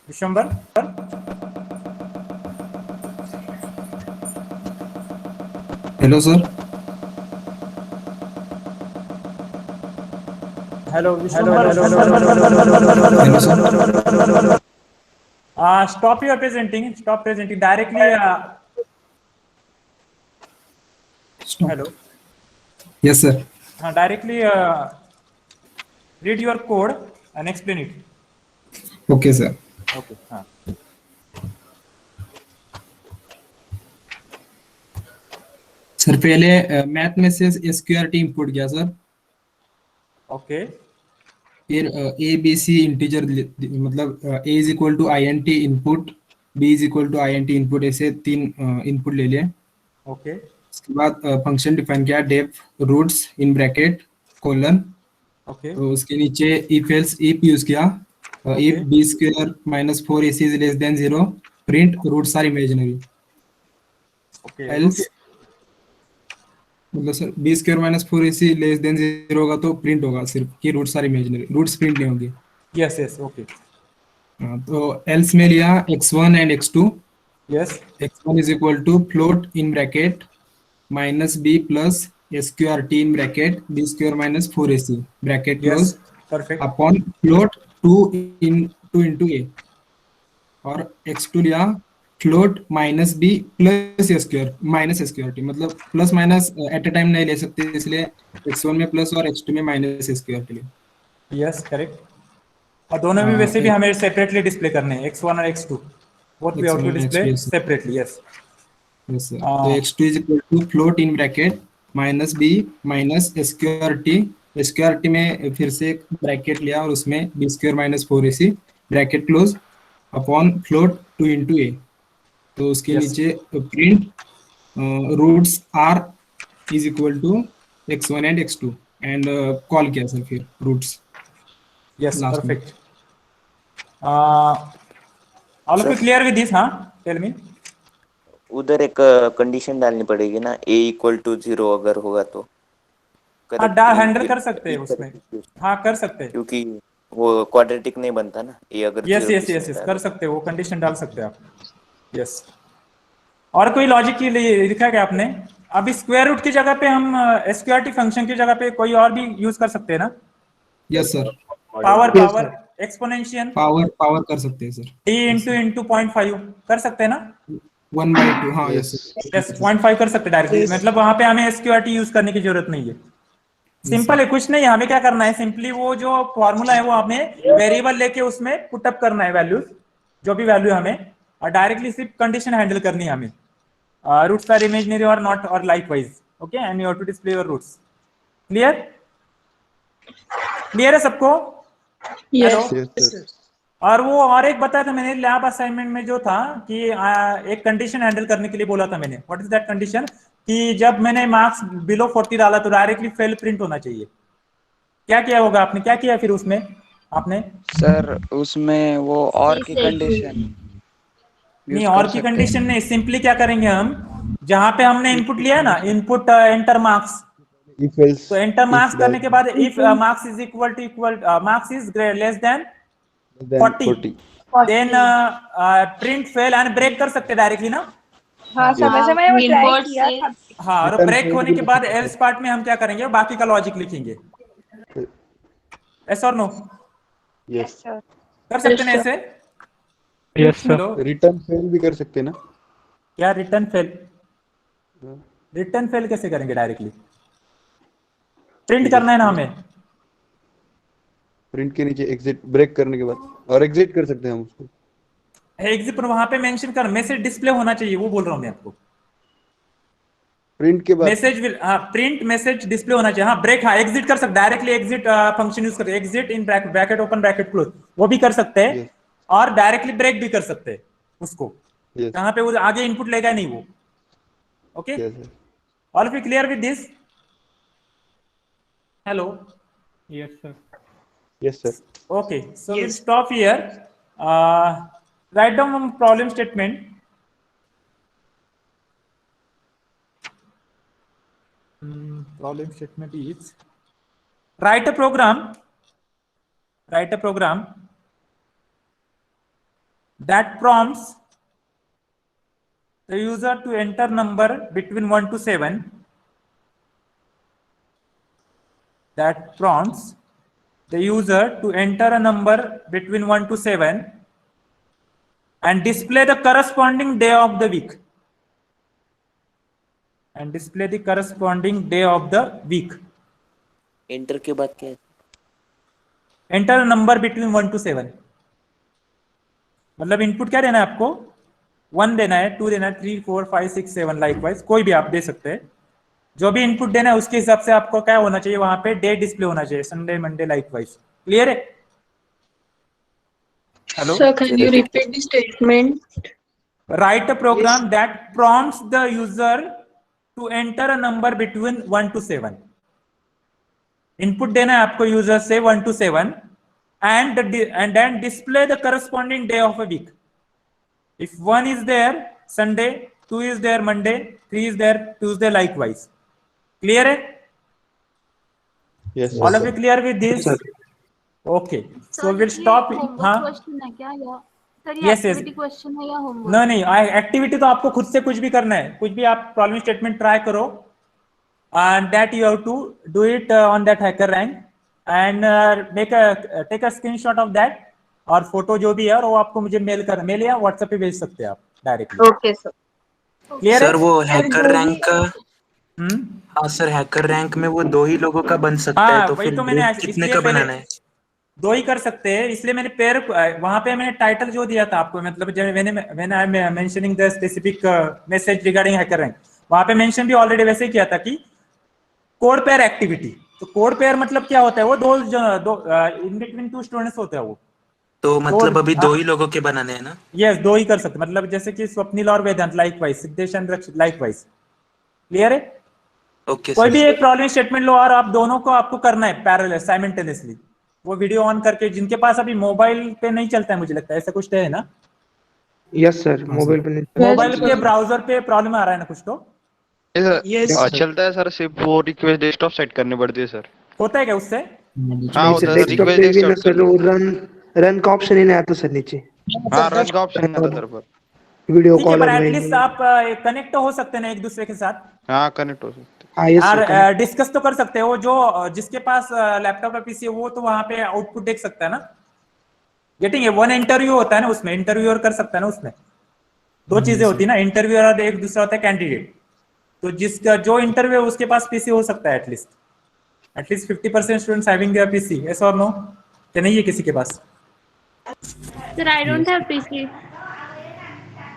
Vishambar, hello sir. Hello Vishambar, hello sir. stop your presenting, stop presenting directly. Hello. Yes sir. हाँ, directly read your code and explain it. Okay sir. Okay. हाँ. सर पहले मैथ में से एसक्यूआरटी इंपुट किया sir. Okay. फिर A B C integer मतलब A is equal to I N T input, B is equal to I N T input, ऐसे 3 input ले लिए। Okay. उसके बाद फंक्शन डिफाइन किया def roots in bracket colon. Okay. तो उसके नीचे इफ एल्स इफ यूज किया, if B square minus 4ac is less than 0 print roots are imaginary. Okay. Else मतलब sir B square minus 4ac less than 0 होगा तो print होगा सिर्फ कि roots are imaginary, roots print नहीं होंगे। Yes. Yes. Okay. हाँ, तो एल्स में लिया x1 and x2। Yes. x1 is equal to float in bracket minus b plus sqrt in bracket b square minus 4ac bracket close Yes. Perfect. upon float 2 into a, और x2 लिया float minus b plus square minus sqrt, मतलब plus minus at a time नहीं ले सकते, इसलिए x1 में plus और x2 में माइनस sqrt लिया। Yes. Correct. और दोनों भी वैसे भी हमें सेपरेटली डिस्प्ले करने हैं, x1 और x2 both we have to display separately. Yes. Yes sir. तो x2 is equal to float in bracket minus b minus sqrt, sqrt में फिर से एक ब्रैकेट लिया और उसमें b square minus 4ac bracket close upon float 2 into a। तो उसके नीचे print roots r is equal to x1 and x2 and call किया सर फिर roots. Yes. Perfect. All of you clear with this? हाँ, tell me. उधर एक condition डालनी पड़ेगी ना, a इक्वल टू 0 अगर होगा तो। हाँ, हैंडल कर सकते हैं उसमें। हाँ, कर सकते हैं, क्योंकि वो क्वाड्रेटिक नहीं बनता ना, a अगर यस यस यस यस कर सकते हैं, वो कंडीशन डाल सकते हैं आप। यस। और कोई लॉजिक के लिए लिखा क्या आपने? अभी स्क्वायर रूट की जगह पे हम एसक्यूआरटी फंक्शन की जगह पे कोई और भी यूज कर सकते हैं ना? Yes sir. Power exponential power कर सकते हैं सर। d into 0.5 कर सकते हैं ना? 1/2। हाँ यस यस 0.5 कर सकते डायरेक्टली, मतलब वहां पे हमें एसक्यूआरटी यूज करने की जरूरत नहीं है। सिंपल है, कुछ नहीं है, हमें क्या करना है, सिंपली वो जो फॉर्मूला है वो हमें वेरिएबल लेके उसमें पुटअप करना है वैल्यूज, जो भी वैल्यू हमें, और डायरेक्टली सिर्फ कंडीशन हैंडल करनी है हमें। रूट्स आर इमेजिनरी और नॉट और likewise. Okay, and you have to display your roots. Clear? Clear है सबको? हेलो। और वो और एक बताया था मैंने लैब असाइनमेंट में जो था कि एक कंडीशन हैंडल करने के लिए बोला था मैंने। What is that condition? कि जब मैंने मार्क्स बिलो 40 डाला तो डायरेक्टली फेल प्रिंट होना चाहिए। क्या किया होगा आपने, क्या किया फिर उसमें आपने? सर उसमें वो और की कंडीशन नहीं, और की कंडीशन नहीं, सिंपली क्या करेंगे हम, जहां पे हमने इनपुट लिया ना, इनपुट एंटर मार्क्स, तो एंटर मार्क्स करने के बाद if marks is equal marks is less than 40 then print fail and break कर सकते डायरेक्टली ना? हाँ, समय समय वो ट्राई किया था। हाँ, और ब्रेक होने के बाद एल्स पार्ट में हम क्या करेंगे, बाकी का लॉजिक लिखेंगे। यस और नो? Yes sir. कर सकते हैं ऐसे? Yes sir. रिटर्न फेल भी कर सकते हैं ना? क्या रिटर्न फेल? रिटर्न फेल कैसे करेंगे? डायरेक्टली प्रिंट करना है ना हमें। प्रिंट के नीचे एग्जिट ब्रेक करने के बाद, और एग्जिट कर सकते हैं हम उसको। एग्जिट पर वहां पे मेंशन कर, मैसेज डिस्प्ले होना चाहिए, वो बोल रहा हूं मैं आपको। प्रिंट के बाद मैसेज विल, हाँ प्रिंट मैसेज डिस्प्ले होना चाहिए। हाँ ब्रेक, हाँ एग्जिट कर सकते, डायरेक्टली एग्जिट फंक्शन यूज करते, exit in bracket open bracket close, वो भी कर सकते हैं। Yes. और डायरेक्टली ब्रेक भी कर सकते हैं उसको, Yes. जहां पे वो आगे इनपुट लेगा नहीं वो। Okay, all of you clear with this? Hello. Yes sir. Yes sir. Okay, so we'll stop here. Write down one problem statement. Problem statement is write a program that prompts the user to enter number between 1 to 7. That prompts the user to enter a number between 1 to 7 and display the corresponding day of the week. And display the corresponding day of the week. Enter के बाद क्या है? Enter a number between 1 to 7. मतलब input क्या देना है आपको? 1 देना है, 2 देना है, 3, 4, 5, 6, 7 लाइकवाइज कोई भी आप दे सकते हैं। जो भी इनपुट देना है उसके हिसाब से आपको क्या होना चाहिए, वहां पे डे डिस्प्ले होना चाहिए, संडे, मंडे लाइकवाइज। क्लियर है? Hello Sir, can you repeat the statement? Write a program that prompts the user to enter a number between 1 to 7. Input देना है आपको यूजर से 1 to 7 and then display the corresponding day of a week. If 1 is there Sunday, 2 is there Monday, 3 is there Tuesday likewise. Clear है? Yes. All of you clear with this? Okay. So we'll stop. हाँ question है क्या या sir Yes, yes. Activity question है या homework? नहीं activity तो आपको खुद से कुछ भी करना है, कुछ भी आप प्रॉब्लम स्टेटमेंट ट्राई करो and that you have to do it on that HackerRank and take a screenshot of that और फोटो जो भी है और वो आपको मुझे मेल या व्हाट्सएप पे भेज सकते हैं आप डायरेक्टली। Okay, sir. क्लियर है? सर वो हैकर रैंक का हाँ सर हैकर रैंक में वो 2 ही लोगों का बन सकता है, तो वही फिर तो मैंने कितने इसलिए का पहले बनाना है? 2 ही कर सकते हैं, इसलिए मैंने वहां पे मैंने टाइटल जो दिया था आपको, मतलब जब when I am mentioning the specific message regarding hacker rank, वहां पे मेंशन भी ऑलरेडी वैसे ही किया था कि कोड पेयर एक्टिविटी। तो कोड पेयर मतलब क्या होता है, वो दो इन बिटवीन 2 स्टूडेंट्स होते हैं वो। तो मतलब अभी 2 ही लोगों के बनाने हैं ना? यस 2 ही कर सकते, मतलब जैसे कि स्वप्निल और Vedant likewise, Siddhesh and Rakshit likewise. Clear है? ओके कोई सर। भी एक प्रॉब्लम स्टेटमेंट लो और आप दोनों को आपको करना है पैरेलल साइमल्टेनियसली, वो वीडियो ऑन करके। जिनके पास अभी मोबाइल पे नहीं चलता है, मुझे लगता है ऐसा कुछ है ना? यस सर, मोबाइल पे नहीं। मोबाइल के ब्राउजर पे प्रॉब्लम आ रहा है ना कुछ तो? चलता है सर, सिर्फ वो रिक्वेस्ट डेस्कटॉप सेट करनी पड़ती है सर। होता है क्या उससे? हाँ होता है, डेस्कटॉप पे भी ना सर, वो रन का ऑप्शन ही नहीं आता सर नीचे। हाँ रन का ऑप्शन नहीं आता सर पर। वीडियो ठीक है, कॉल पर और एटलीस्ट आप कनेक्ट तो हो सकते हैं ना एक दूसरे के साथ। हाँ कनेक्ट हो सकते हैं। और डिस्कस तो कर सकते हो। जो जिसके पास लैपटॉप या पीसी है वो तो वहां पे आउटपुट देख सकता है ना। गेटिंग है? 1 इंटरव्यू होता है ना उसमें, इंटरव्यूअर कर सकता है ना उसमें। 2 चीजें होती है ना, इंटरव्यूअर और एक दूसरा होता है कैंडिडेट। तो जिसका जो इंटरव्यू उसके पास पीसी हो सकता है at least 50% students having PC. Yes और नो? क्या नहीं है किसी के पास? Sir I don't have PC.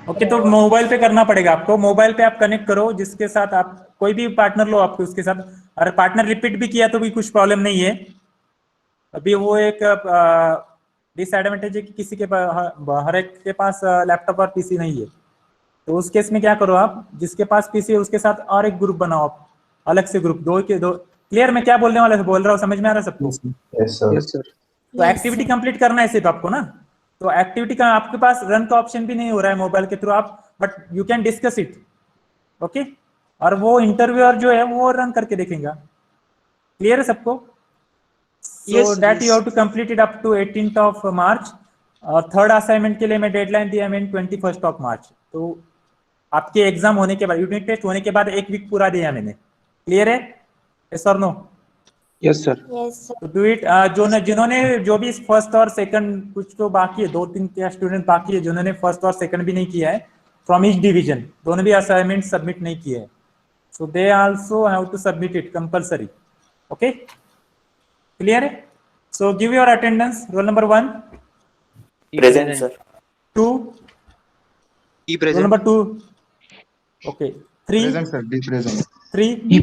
Okay, तो मोबाइल पे करना पड़ेगा आपको। मोबाइल पे आप कनेक्ट करो, जिसके साथ आप कोई भी पार्टनर लो आपके उसके साथ। अगर पार्टनर रिपीट भी किया तो भी कुछ प्रॉब्लम नहीं है। अभी वो एक डिसएडवांटेज है कि किसी के हर एक के पास लैपटॉप और पीसी नहीं है। तो उस केस में क्या करो आप, जिसके पास पीसी है उसके साथ और एक ग्रुप बनाओ आप, अलग से ग्रुप। 2 के 2। क्लियर? मैं क्या बोलने वाला बोल रहा हूँ, समझ में आ रहा है सबको? Yes sir. तो एक्टिविटी कंप्लीट करना है सिर्फ आपको ना। तो एक्टिविटी का आपके पास रन का ऑप्शन भी नहीं हो रहा है मोबाइल के थ्रू आप, but you can discuss it. Okay, और वो इंटरव्यूअर जो है वो रन करके देखेगा। क्लियर है सबको? So that you have to complete it up to 18th of March। और थर्ड असाइनमेंट के लिए मैं डेडलाइन दिया मैंने 21st of March। तो आपके एग्जाम होने के बाद, यूनिट टेस्ट होने के बाद 1 वीक पूरा दिया मैंने। क्लियर है? यस और नो? Yes sir. तो डू इट। जिन्होंने जो भी फर्स्ट और सेकंड, कुछ तो बाकी है, 2-3 स्टूडेंट बाकी है जिन्होंने फर्स्ट और सेकंड भी नहीं किया है फ्रॉम ईच डिवीजन, दोनों भी असाइनमेंट सबमिट नहीं किए हैं। So they also have to submit it compulsory. Okay, clear है? So give your attendance. Roll number 1 present sir. 2 ई roll number 2 okay 3 present sir. 3